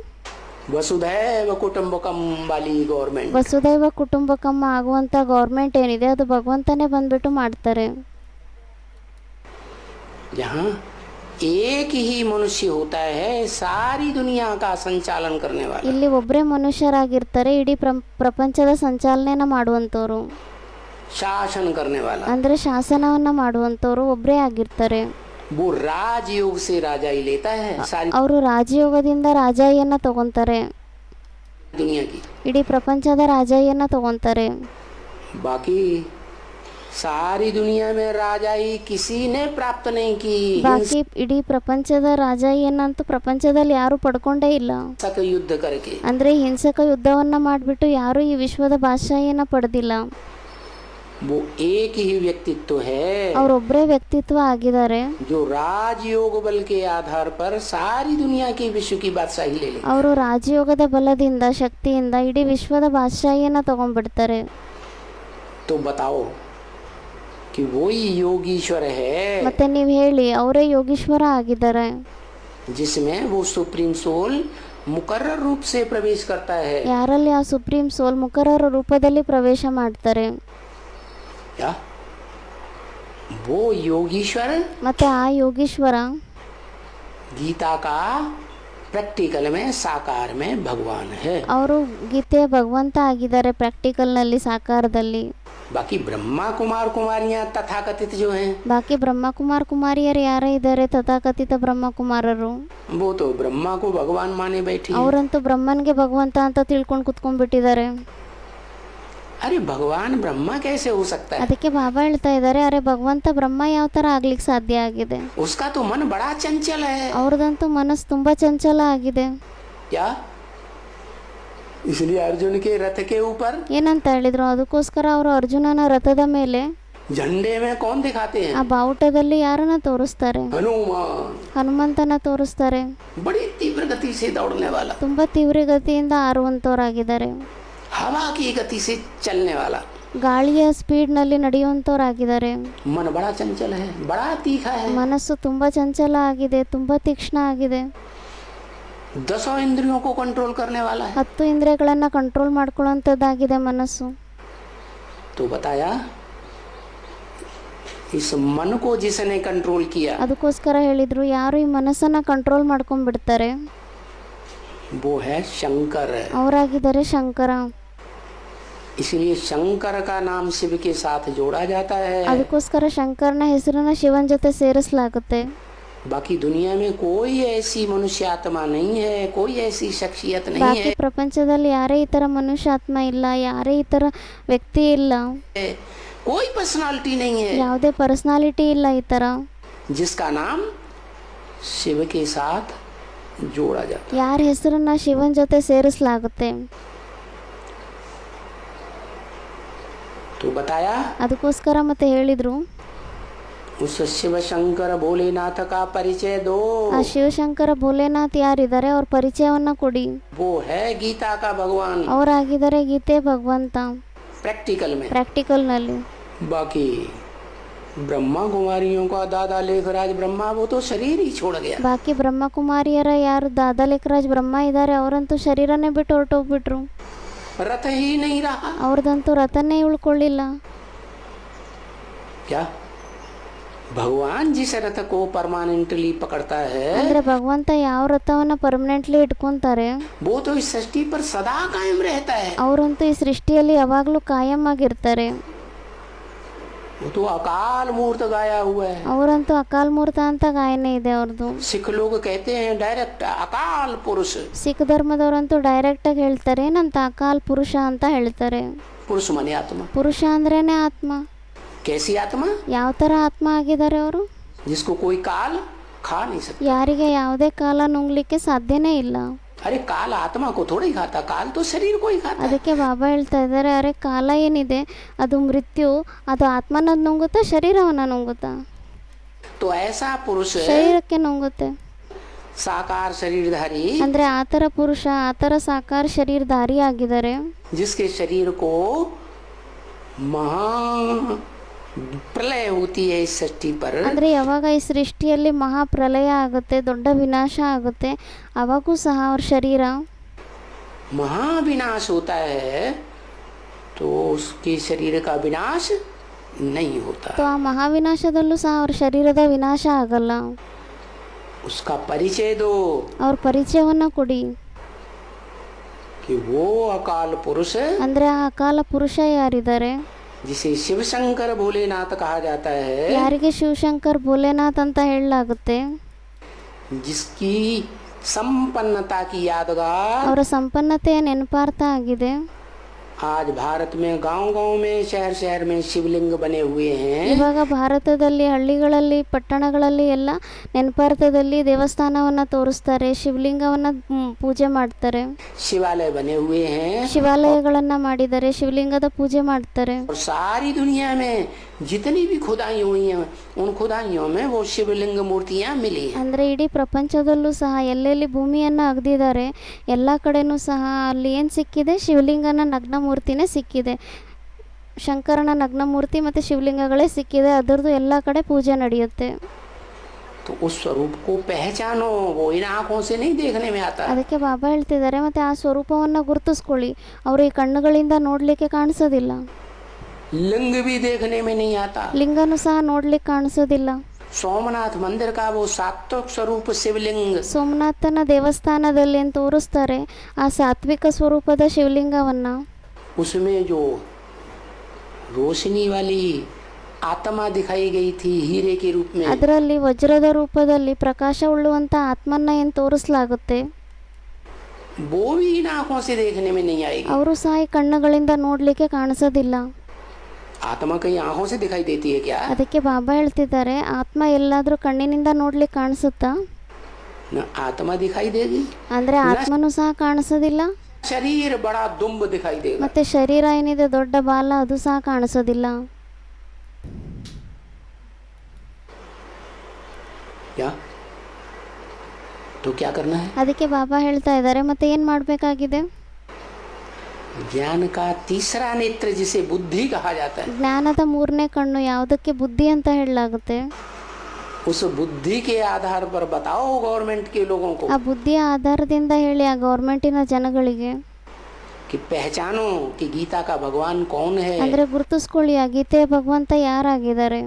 वसुधैव कुटुंबकम वाली गवर्नमेंट। ವಸುದೈವ ಕುಟುಂಬಕಮ್ಮ ಆಗುವಂಥ ಗೌರ್ಮೆಂಟ್ ಏನಿದೆ ಅದು ಭಗವಂತನೇ ಬಂದ್ಬಿಟ್ಟು ಮಾಡ್ತಾರೆ. जहाँ एक ही मनुष्य होता है सारी दुनिया का संचालन करने वाला, ಇಲ್ಲಿ ಒಬ್ಬರೇ मनुष्यರಾಗಿರ್ತಾರೆ, ಇಡೀ ಪ್ರಪಂಚದ ಸಂಚಾಲನೆನ ಮಾಡುವಂಥವ್ರು, शासन करने वाला, ಅಂದರೆ ಶಾಸನವನ್ನು ಮಾಡುವಂಥವ್ರು ಒಬ್ಬರೇ ಆಗಿರ್ತಾರೆ. वो राजयोग से राजा ही लेता है सारी ಅವರು ರಾಜಯೋಗದಿಂದ ರಾಜಾಯಿಯನ್ನು ತಗೊಂತಾರೆ, दुनिया की। ಇಡೀ ಪ್ರಪಂಚದ ರಾಜಾಯಿಯನ್ನು ತಗೊಂತಾರೆ. बाकी सारी दुनिया में राजाई किसी ने प्राप्त नहीं की। ಬಾಕಿ ಇಡೀ ಪ್ರಪಂಚದ ರಾಜಾಯಿಯನ್ನಂತೂ ಪ್ರಪಂಚದಲ್ಲಿ ಯಾರು ಪಡ್ಕೊಂಡೇ ಇಲ್ಲ. हिंसक युद्ध करके ಅಂದರೆ ಹಿಂಸಕ ಯುದ್ಧವನ್ನು ಮಾಡಿಬಿಟ್ಟು ಯಾರೂ ಈ ವಿಶ್ವದ ಬಾದಶಾಹಿಯನ್ನು ಪಡೆದಿಲ್ಲ. वो एक ही व्यक्तित्व है ಅವರೊಬ್ಬರೇ ವ್ಯಕ್ತಿತ್ವ ಆಗಿದ್ದಾರೆ, जो राजयोग बल के आधार पर सारी दुनिया की विश्व की बादशाही ले ले। ಅವರು ರಾಜಯೋಗದ ಬಲದಿಂದ ಶಕ್ತಿಯಿಂದ ಇಡೀ ವಿಶ್ವದ ಬಾದಶಾಹಿಯನ್ನು ತಗೊಂಡ್ಬಿಡ್ತಾರೆ. तो बताओ कि वही योगीश्वर है ಮತ್ತೆ ನೀವು ಹೇಳಿ ಅವರೇ ಯೋಗೀಶ್ವರ ಆಗಿದ್ದಾರೆ, जिसमें वो सुप्रीम सोल मुकर्रर रूप से प्रवेश करता है। ಯಾರಲ್ಲಿ ಆ ಸುಪ್ರೀಂ ಸೋಲ್ ಮುಖರರ ರೂಪದಲ್ಲಿ ಪ್ರವೇಶ ಮಾಡ್ತಾರೆ. क्या वो योगीश्वर ಮತ್ತೆ ಆ ಯೋಗೀಶ್ವರ गीता का प्रैक्टिकल में साकार में भगवान है। ಅವರು ಗೀತೆಯ ಭಗವಂತ ಆಗಿದ್ದಾರೆ ಪ್ರಾಕ್ಟಿಕಲ್ನಲ್ಲಿ, ಸಾಕಾರದಲ್ಲಿ. बाकी ब्रह्मा कुमार कुमारियां तथाकथित जो हैं ಬಾಕಿ ಬ್ರಹ್ಮಕುಮಾರ್ ಕುಮಾರಿಯರು ಯಾರೇ ಇದ್ದಾರೆ, ತಥಾಕಥಿತ ಬ್ರಹ್ಮಕುಮಾರರು, वो तो ब्रह्मा को भगवान माने बैठी हैं। ಅವರಂತೂ ಬ್ರಹ್ಮನ್ಗೆ ಭಗವಂತ ಅಂತ ತಿಳ್ಕೊಂಡು ಕುತ್ಕೊಂಡ್ಬಿಟ್ಟಿದ್ದಾರೆ. अरे भगवान ब्रह्मा कैसे हो सकता है? ಅದಕ್ಕೆ ಬಾಬಾ ಹೇಳ್ತಾ ಇದ್ದಾರೆ, ಅರೆ ಭಗವಂತ ಬ್ರಹ್ಮ ಯಾವ ಥರ ಆಗ್ಲಿಕ್ಕೆ ಸಾಧ್ಯ ಆಗಿದೆ? उसका तो मन बड़ा चंचल है। ಅವ್ರದಂತೂ ಮನಸ್ಸು ತುಂಬ ಚಂಚಲ ಆಗಿದೆ. क्या इसलिए अर्जुन के रथ के ऊपर ಏನಂತ ಹೇಳಿದ್ರು, ಅದಕ್ಕೋಸ್ಕರ ಅವರು ಅರ್ಜುನನ ರಥದ ಮೇಲೆ झंडे में कौन दिखाते ಆ हैं? ಬಾವುಟದಲ್ಲಿ ಯಾರನ್ನ ತೋರಿಸ್ತಾರೆ? हनुमान। ಹನುಮಂತನ ತೋರಿಸ್ತಾರೆ. बड़ी तीव्र गति से दौड़ने वाला, ತುಂಬ ತೀವ್ರಗತಿಯಿಂದ ಹಾರುವಂಥವ್ರಾಗಿದ್ದಾರೆ, हवा की गति से चलने वाला, ಗಾಳಿಯ ಸ್ಪೀಡ್ನಲ್ಲಿ ನಡೆಯುವಂಥವ್ರಾಗಿದ್ದಾರೆ. मन बड़ा चंचल है, बड़ा तीखा है। ಮನಸ್ಸು ತುಂಬ ಚಂಚಲ ಆಗಿದೆ, ತುಂಬ ತೀಕ್ಷ್ಣ ಆಗಿದೆ. 10 इंद्रियों को कंट्रोल करने वाला है। 10 ಇಂದ್ರಿಯಗಳನ್ನು ಕಂಟ್ರೋಲ್ ಮಾಡ್ಕೊಳ್ಳುವಂಥದ್ದಾಗಿದೆ ಮನಸ್ಸು. तो बताया इस मन को जिसने कंट्रोल किया ಅದಕ್ಕೋಸ್ಕರ ಹೇಳಿದ್ರು, ಯಾರು ಈ ಮನಸ್ಸನ್ನು ಕಂಟ್ರೋಲ್ ಮಾಡ್ಕೊಂಡ್ಬಿಡ್ತಾರೆ वो है शंकर। ಅವರಾಗಿದ್ದಾರೆ ಶಂಕರ. इसलिए शंकर का नाम शिव के साथ जोड़ा जाता है। ಅದಕ್ಕೋಸ್ಕರ ಶಂಕರನ ಹೆಸರನ್ನ ಶಿವನ ಜೊತೆ ಸೇರಿಸಲಾಗುತ್ತೆ. बाकी दुनिया में कोई ऐसी मनुष्य आत्मा नहीं है, कोई ऐसी शख्सियत नहीं ಬಾಕಿ है, ಪ್ರಪಂಚದಲ್ಲಿ ಯಾರೇ ಈ ಥರ ಮನುಷ್ಯಾತ್ಮ ಇಲ್ಲ, ಯಾರೇ ಈ ಥರ ವ್ಯಕ್ತಿ ಇಲ್ಲ, कोई पर्सनालिटी नहीं है ಯಾವುದೇ ಪರ್ಸನಾಲಿಟಿ ಇಲ್ಲ ಈ ಥರ, जिसका नाम शिव के साथ जोड़ा जाता। ಯಾರ ಹೆಸರನ್ನ ಶಿವನ ಜೊತೆ ಸೇರಿಸಲಾಗುತ್ತೆ. तो बताया ಅದಕ್ಕೋಸ್ಕರ ಮತ್ತೆ ಹೇಳಿದ್ರು, उस शिव शंकर भोलेनाथ का परिचय दो। ಆ ಶಿವಶಂಕರ ಭೋಲೆನಾಥ್ ಯಾರಿದ್ದಾರೆ ಅವ್ರ ಪರಿಚಯವನ್ನ ಕೊಡಿ. वो है गीता का भगवान ಅವರಾಗಿದ್ದಾರೆ ಗೀತೆ ಭಗವಂತ प्रैक्टिकल में। ಪ್ರಾಕ್ಟಿಕಲ್ನಲ್ಲಿ. बाकी ब्रह्मा कुमारियों का दादा लेखराज ब्रह्मा वो तो शरीर ही छोड़ गया। ಬಾಕಿ ಬ್ರಹ್ಮಕುಮಾರಿಯರ ಯಾರು ದಾದಾ ಲೇಖರಾಜ್ ಬ್ರಹ್ಮ ಇದ್ದಾರೆ ಅವರಂತೂ ಶರೀರನೇ ಬಿಟ್ಟು ಹೊರಟೋಗ್ಬಿಟ್ರು. रथ ही नहीं रहा। ಅವ್ರದಂತೂ ರಥನೇ ಉಳ್ಕೊಳ್ಳಿಲ್ಲ. क्या भगवान जिस रथ को परमानेंटली पकड़ता है ಅಂದ್ರೆ ಭಗವಂತ ಯಾವ ರಥವನ್ನ ಪರ್ಮನೆಂಟ್ಲಿ ಇಟ್ಕೊಂತಾರೆ वो तो इस सृष्टि पर सदा कायम रहता है। ಅವರಂತೂ ಈ ಸೃಷ್ಟಿಯಲ್ಲಿ ಯಾವಾಗ್ಲೂ ಕಾಯಂ ಆಗಿರ್ತಾರೆ. वो तो अकाल मूर्त गाया हुआ है। ಅವರಂತೂ ಅಕಾಲ್ ಮೂರ್ತ ಅಂತ ಗಾಯನ ಇದೆ ಅವ್ರದ್ದು. सिख लोग कहते हैं डायरेक्ट अकाल पुरुष। ಸಿಖ್ ಧರ್ಮದವರಂತೂ ಡೈರೆಕ್ಟ್ ಆಗಿ ಹೇಳ್ತಾರೆ ಏನಂತ ಅಕಾಲ್ ಪುರುಷ ಅಂತ ಹೇಳ್ತಾರೆ. पुरुष माने आत्मा। ಪುರುಷ ಅಂದ್ರೇನೆ ಆತ್ಮ. कैसी आत्मा? ಯಾವ ತರ ಆತ್ಮ ಆಗಿದ್ದಾರೆ ಅವರು, जिसको कोई काल खा नहीं सकता। ಯಾರಿಗೆ ಯಾವುದೇ ಕಾಲ ನುಂಗ್ಲಿಕ್ಕೆ ಸಾಧ್ಯನೇ ಇಲ್ಲ. अरे काल आत्मा को थोड़ा ही खाता, काल तो शरीर को ही खाता है। ಅದಕ್ಕೆ ಬಾಬಾ ಹೇಳ್ತಾ ಇದ್ದಾರೆ, ಅರೆ ಕಾಲ ಏನಿದೆ ಅದು ಮೃತ್ಯು, ಅದು ಆತ್ಮನ ನುಂಗುತ್ತಾ ಶರೀರವನ್ನ ನುಂಗುತ್ತಾ? तो ऐसा पुरुष ಶರೀರಕ್ಕೆ ನುಂಗುತ್ತೆ. साकार शरीरधारी ಅಂದ್ರೆ ಆತರ ಪುರುಷ ಆತರ ಸಾಕಾರ ಶರೀರಧಾರಿ ಆಗಿದ್ದಾರೆ, जिसके शरीर को महा प्रलय होती है इस सृष्टि पर। ಅಂದ್ರೆ ಯಾವಾಗ ಈ ಸೃಷ್ಟಿಯಲ್ಲಿ ಮಹಾಪ್ರಲಯ ಆಗುತ್ತೆ, ದೊಡ್ಡ ವಿನಾಶ ಆಗುತ್ತೆ, ಅವಾಗೂ ಸಹ ಅವ್ರ ಶರೀರ महाविनाश होता है तो उसके शरीर का विनाश नहीं होता। ಆ ಮಹಾವಿನಾಶದಲ್ಲೂ ಸಹ ಅವ್ರ ಶರೀರದ ವಿನಾಶ ಆಗಲ್ಲ. उसका परिचय दो ಅವ್ರ ಪರಿಚಯವನ್ನ ಕೊಡಿ. कि वो अकाल पुरुष ಅಂದ್ರೆ ಆ ಅಕಾಲ ಪುರುಷ ಯಾರಿದ್ದಾರೆ, जिसे शिव शंकर भोलेनाथ कहा जाता है, ಯಾರಿಗೆ ಶಿವಶಂಕರ್ ಭೋಲೆನಾಥ್ ಅಂತ ಹೇಳಲಾಗುತ್ತೆ, जिसकी संपन्नता की यादगार ಅವರ ಸಂಪನ್ನತೆಯ ನೆನಪಾರ್ಥ ಆಗಿದೆ. आज भारत में गांव-गांव में शहर शहर में शिवलिंग बने हुए हैं। ಇವಾಗ ಭಾರತದಲ್ಲಿ ಹಳ್ಳಿಗಳಲ್ಲಿ ಪಟ್ಟಣಗಳಲ್ಲಿ ಎಲ್ಲ ನೆನಪಾರ್ಥದಲ್ಲಿ ದೇವಸ್ಥಾನವನ್ನ ತೋರಿಸ್ತಾರೆ, ಶಿವಲಿಂಗವನ್ನ ಪೂಜೆ ಮಾಡ್ತಾರೆ, शिवालय बने हुए हैं ಶಿವಾಲಯಗಳನ್ನ ಮಾಡಿದ್ದಾರೆ, ಶಿವಲಿಂಗದ ಪೂಜೆ ಮಾಡ್ತಾರೆ. और सारी दुनिया में जितनी भी खुदाई हुई हैं उन खुदाइयों में वो शिवलिंग मूर्तियां मिली हैं। ಅಂದ್ರೆ ಇಡೀ ಪ್ರಪಂಚದಲ್ಲೂ ಸಹ ಎಲ್ಲೆಲ್ಲಿ ಭೂಮಿಯನ್ನ ಅಗ್ದಿದ್ದಾರೆ ಎಲ್ಲ ಕಡೆನೂ ಸಹ ಅಲ್ಲಿ ಏನು ಸಿಕ್ಕಿದೆ, ಶಿವಲಿಂಗನ ನಗ್ನ ಮೂರ್ತಿನೇ ಸಿಕ್ಕಿದೆ. ಶಂಕರನ ನಗ್ನ ಮೂರ್ತಿ ಮತ್ತು ಶಿವಲಿಂಗಗಳೇ ಸಿಕ್ಕಿದೆ, ಅದರದ್ದು ಎಲ್ಲ ಕಡೆ ಪೂಜೆ ನಡೆಯುತ್ತೆ. तो उस स्वरूप को पहचानो, वो इन आंखों से नहीं देखने में आता। ಅದಕ್ಕೆ ಬಾಬಾ ಹೇಳ್ತಿದ್ದಾರೆ, ಮತ್ತೆ ಆ ಸ್ವರೂಪವನ್ನು ಗುರುತಿಸ್ಕೊಳ್ಳಿ, ಅವರು ಈ ಕಣ್ಣುಗಳಿಂದ ನೋಡಲಿಕ್ಕೆ ಕಾಣಿಸೋದಿಲ್ಲ, लिंग भी देखने में नहीं आता। ಲಿಂಗನೂ ಸಹ ನೋಡ್ಲಿಕ್ಕೆ ಕಾಣಿಸೋದಿಲ್ಲ. सोमनाथ मंदिर का वो सात्विक स्वरूप शिवलिंग, ಸೋಮನಾಥನ ದೇವಸ್ಥಾನದಲ್ಲಿ ಏನು ತೋರಿಸ್ತಾರೆ ಆ ಸಾತ್ವಿಕ ಸ್ವರೂಪದ ಶಿವಲಿಂಗವನ್ನ, उसमें जो रोशनी वाली आत्मा दिखाई गई थी हीरे के रूप में, ಅದರಲ್ಲಿ ವಜ್ರದ ರೂಪದಲ್ಲಿ ಪ್ರಕಾಶ ಉಳ್ಳುವಂತ ಆತ್ಮನ್ನ ಏನು ತೋರಿಸಲಾಗುತ್ತೆ, वो भी इन आंखों से देखने में नहीं आएगी। ಅವರು ಸಹ ಈ ಕಣ್ಣುಗಳಿಂದ ನೋಡ್ಲಿಕ್ಕೆ ಕಾಣಿಸೋದಿಲ್ಲ. आत्मा कहीं आंखों से दिखाई देती है क्या? ಅದಕ್ಕೆ ಬಾಬಾ ಹೇಳ್ತಿದ್ದಾರೆ, ಆತ್ಮ ಎಲ್ಲಾದ್ರೂ ಕಣ್ಣಿನಿಂದ ನೋಡ್ಲಿಕ್ಕೆ ಕಾಣಿಸುತ್ತಾ? न आत्मा दिखाई देगी, ಅಂದ್ರೆ ಆತ್ಮನೂ ಸಹ ಕಾಣಿಸೋದಿಲ್ಲ, शरीर बड़ा दुम्ब दिखाई देगा। ಮತ್ತೆ ಶರೀರ ಏನಿದೆ ದೊಡ್ಡ ಬಾಲ ಅದು ಸಹ ಕಾಣಿಸೋದಿಲ್ಲ. क्या तो क्या करना है? ಅದಕ್ಕೆ ಬಾಬಾ ಹೇಳ್ತಾ ಇದ್ದಾರೆ, ಮತ್ತೆ ಏನ್ ಮಾಡ್ಬೇಕಾಗಿದೆ? ज्ञान का तीसरा नेत्र जिसे बुद्धि कहा जाता है, ಜ್ಞಾನದ ಮೂರನೇ ಕಣ್ಣು ಯಾವುದಕ್ಕೆ ಬುದ್ಧಿ ಅಂತ ಹೇಳಲಾಗುತ್ತೆ, उस बुद्धि के आधार पर बताओ गवर्नमेंट के लोगों को ಆ ಬುದ್ಧಿಯ ಆಧಾರದಿಂದ ಹೇಳಿ ಆ ಗೌರ್ಮೆಂಟಿನ ಜನಗಳಿಗೆ, कि पहचानो कि गीता का भगवान कौन है ಅಂದ್ರೆ ಗುರುತಿಸ್ಕೊಳ್ಳಿ ಆ ಗೀತೆಯ ಭಗವಂತ ಯಾರಾಗಿದ್ದಾರೆ,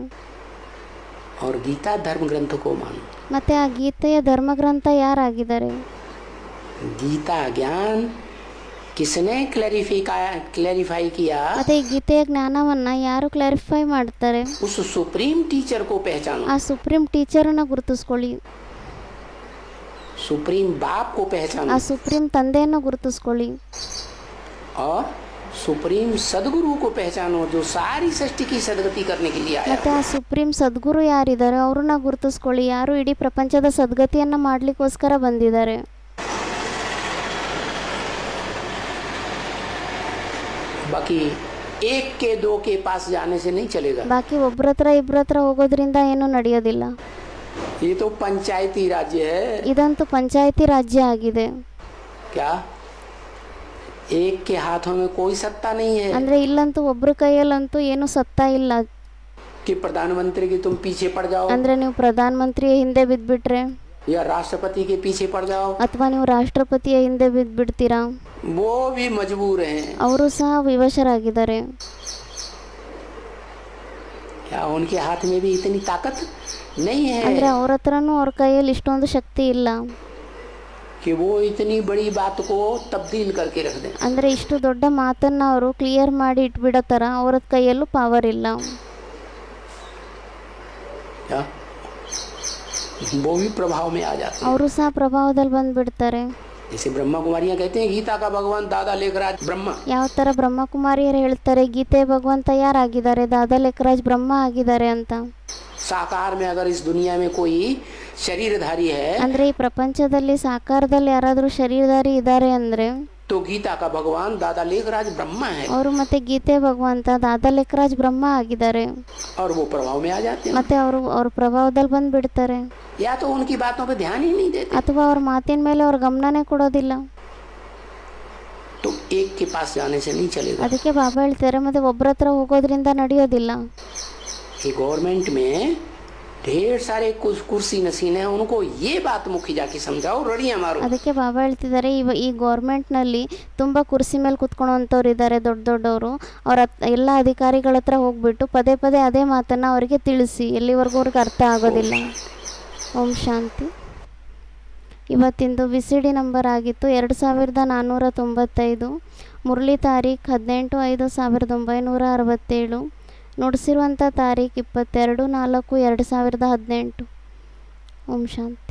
और गीता धर्म ग्रंथ को मानो। ಮತ್ತೆ ಆ ಗೀತೆಯ ಧರ್ಮಗ್ರಂಥ ಯಾರಾಗಿದ್ದಾರೆ. गीता ज्ञान किसने क्लैरिफाई किया? ಮತ್ತು ಈ ಗೀತೆಯ ಜ್ಞಾನವನ್ನು ಯಾರು ಕ್ಲಾರಿಫೈ ಮಾಡ್ತಾರೆ? उस सुप्रीम टीचर को पहचानो, ಆ ಸುಪ್ರೀಂ ಟೀಚರನ್ನು ಗುರುತಿಸ್ಕೊಳ್ಳಿ, सुप्रीम बाप को पहचानो, ಆ ಸುಪ್ರೀಂ ತಂದೆಯನ್ನು ಗುರುತಿಸ್ಕೊಳ್ಳಿ, और सुप्रीम सदगुरु को पहचानो जो सारी सृष्टि की सदगति करने के लिए आया। ಮತ್ತು ಆ ಸುಪ್ರೀಂ ಸದ್ಗುರು ಯಾರಿದ್ದಾರೆ ಅವ್ರನ್ನ ಗುರುತಿಸ್ಕೊಳ್ಳಿ, ಯಾರು ಇಡೀ ಪ್ರಪಂಚದ ಸದ್ಗತಿಯನ್ನು ಮಾಡಲಿಕ್ಕೋಸ್ಕರ ಬಂದಿದ್ದಾರೆ. बाकी एक के दो के पास जाने से नहीं चलेगा. ಬಾಕಿ ಒಬ್ರ ಹತ್ರ ಇಬ್ರ ಹತ್ರ ಹೋಗೋದ್ರಿಂದ ಏನೂ ನಡೆಯೋದಿಲ್ಲ. ये तो पंचायती राज्य है. ಇದಂತೂ ಪಂಚಾಯತಿ ರಾಜ್ಯ ಆಗಿದೆ. क्या एक के हाथों में कोई सत्ता नहीं है ಅಂದ್ರೆ ಇಲ್ಲಂತೂ ಒಬ್ರ ಕೈಯಲ್ಲಂತೂ ಏನು ಸತ್ತಾ ಇಲ್ಲ कि प्रधानमंत्री की तुम पीछे पड़ जाओ, ಅಂದ್ರೆ ನೀವು ಪ್ರಧಾನ ಮಂತ್ರಿಯ ಹಿಂದೆ ಬಿದ್ಬಿಟ್ರೆ या राष्ट्रपति के पीछे पड़ जाओ. ಅಥವಾ ನೀವು ರಾಷ್ಟ್ರಪತಿಯ ಹಿಂದೆ ಬಿದ್ಬಿಡ್ತೀರಾ. वो भी मजबूर हैं. ಅವರು ಸಹ ವಿವಶರಾಗಿದ್ದಾರೆ. क्या उनके हाथ में भी इतनी ताकत नहीं ಅಂದ್ರೆ है ಅವ್ರ ಹತ್ರನೂ ಅವ್ರ ಕೈಯಲ್ಲಿ ಇಷ್ಟೊಂದು ಶಕ್ತಿ ಇಲ್ಲ कि वो इतनी बड़ी बात को तब्दील करके रख दें. ಅಂದ್ರೆ ಇಷ್ಟು ದೊಡ್ಡ ಮಾತನ್ನ ಅವರು ಕ್ಲಿಯರ್ ಮಾಡಿ ಇಟ್ಬಿಡೋ ಥರ ಅವ್ರ ಕೈಯಲ್ಲೂ ಪವರ್ ಇಲ್ಲ. क्या वो भी प्रभाव में आ जाते हैं. ಅವರು ಸಹ ಪ್ರಭಾವದಲ್ಲಿ ಬಂದ್ಬಿಡ್ತಾರೆ. जैसे ब्रह्मा कुमारियाँ कहते हैं गीता का भगवान दादा लेखराज ब्रह्मा. ಯಾವ ಥರ ಬ್ರಹ್ಮಕುಮಾರಿಯರು ಹೇಳ್ತಾರೆ ಗೀತೆ ಭಗವಂತ ಯಾರಾಗಿದ್ದಾರೆ, ದಾದಾ ಲೇಖರಾಜ್ ಬ್ರಹ್ಮ ಆಗಿದ್ದಾರೆ ಅಂತ. साकार में अगर इस दुनिया में कोई शरीरधारी है ಅಂದ್ರೆ ಈ ಪ್ರಪಂಚದಲ್ಲಿ ಸಾಕಾರದಲ್ಲಿ ಯಾರಾದರೂ ಶರೀರಧಾರಿ ಇದ್ದಾರೆ ಅಂದ್ರೆ तो गीता का भगवान दादा लेखराज ब्रह्मा है ಅವರು ಮತ್ತೆ ಗೀತೆ ಭಗವಂತ ದಾದಾ ಲೇಖರಾಜ್ ಬ್ರಹ್ಮ ಆಗಿದ್ದಾರೆ. और वो प्रभाव में आ जाते हैं. ಮತ್ತೆ ಅವರು ಅವ್ರ ಪ್ರಭಾವದಲ್ಲಿ ಬಂದ್ಬಿಡ್ತಾರೆ. या तो उनकी बातों पे ध्यान ही नहीं देते, ಅಥವಾ ಅವ್ರ ಮಾತಿನ ಮೇಲೆ ಅವ್ರ ಗಮನನೇ ಕೊಡೋದಿಲ್ಲ. तो एक के पास जाने से नहीं चलेगा. ಅದಕ್ಕೆ ಬಾಬಾ ಹೇಳ್ತಾರೆ ಮತ್ತೆ ಒಬ್ಬರ ಹತ್ರ ಹೋಗೋದ್ರಿಂದ ನಡೆಯೋದಿಲ್ಲ. ये गवर्नमेंट में ढेर सारे कुर्सी नसीन है, उनको ये बात मुखी जाके समझाओ, रड़ियाँ मारो. ಅದಕ್ಕೆ ಬಾಬಾ ಹೇಳ್ತಿದ್ದಾರೆ ಈ ಗೌರ್ಮೆಂಟ್ನಲ್ಲಿ ತುಂಬ ಕುರ್ಸಿ ಮೇಲೆ ಕುತ್ಕೊಳ್ಳೋವಂಥವ್ರು ಇದ್ದಾರೆ, ದೊಡ್ಡ ದೊಡ್ಡವರು. ಅವ್ರ ಎಲ್ಲ ಅಧಿಕಾರಿಗಳ ಹತ್ರ ಹೋಗ್ಬಿಟ್ಟು ಪದೇ ಪದೇ ಅದೇ ಮಾತನ್ನು ಅವರಿಗೆ ತಿಳಿಸಿ, ಎಲ್ಲಿವರೆಗೂ ಅವ್ರಿಗೆ ಅರ್ಥ ಆಗೋದಿಲ್ಲ. ಓಂ ಶಾಂತಿ. ಇವತ್ತಿಂದು ವಿಸಿಡಿ ನಂಬರ್ ಆಗಿತ್ತು 2495, ಮುರಳಿ ತಾರೀಖು 18/5/1967, ನುಡಿಸಿರುವಂಥ ತಾರೀಖು 22/4/2018. ಓಂ ಶಾಂತಿ.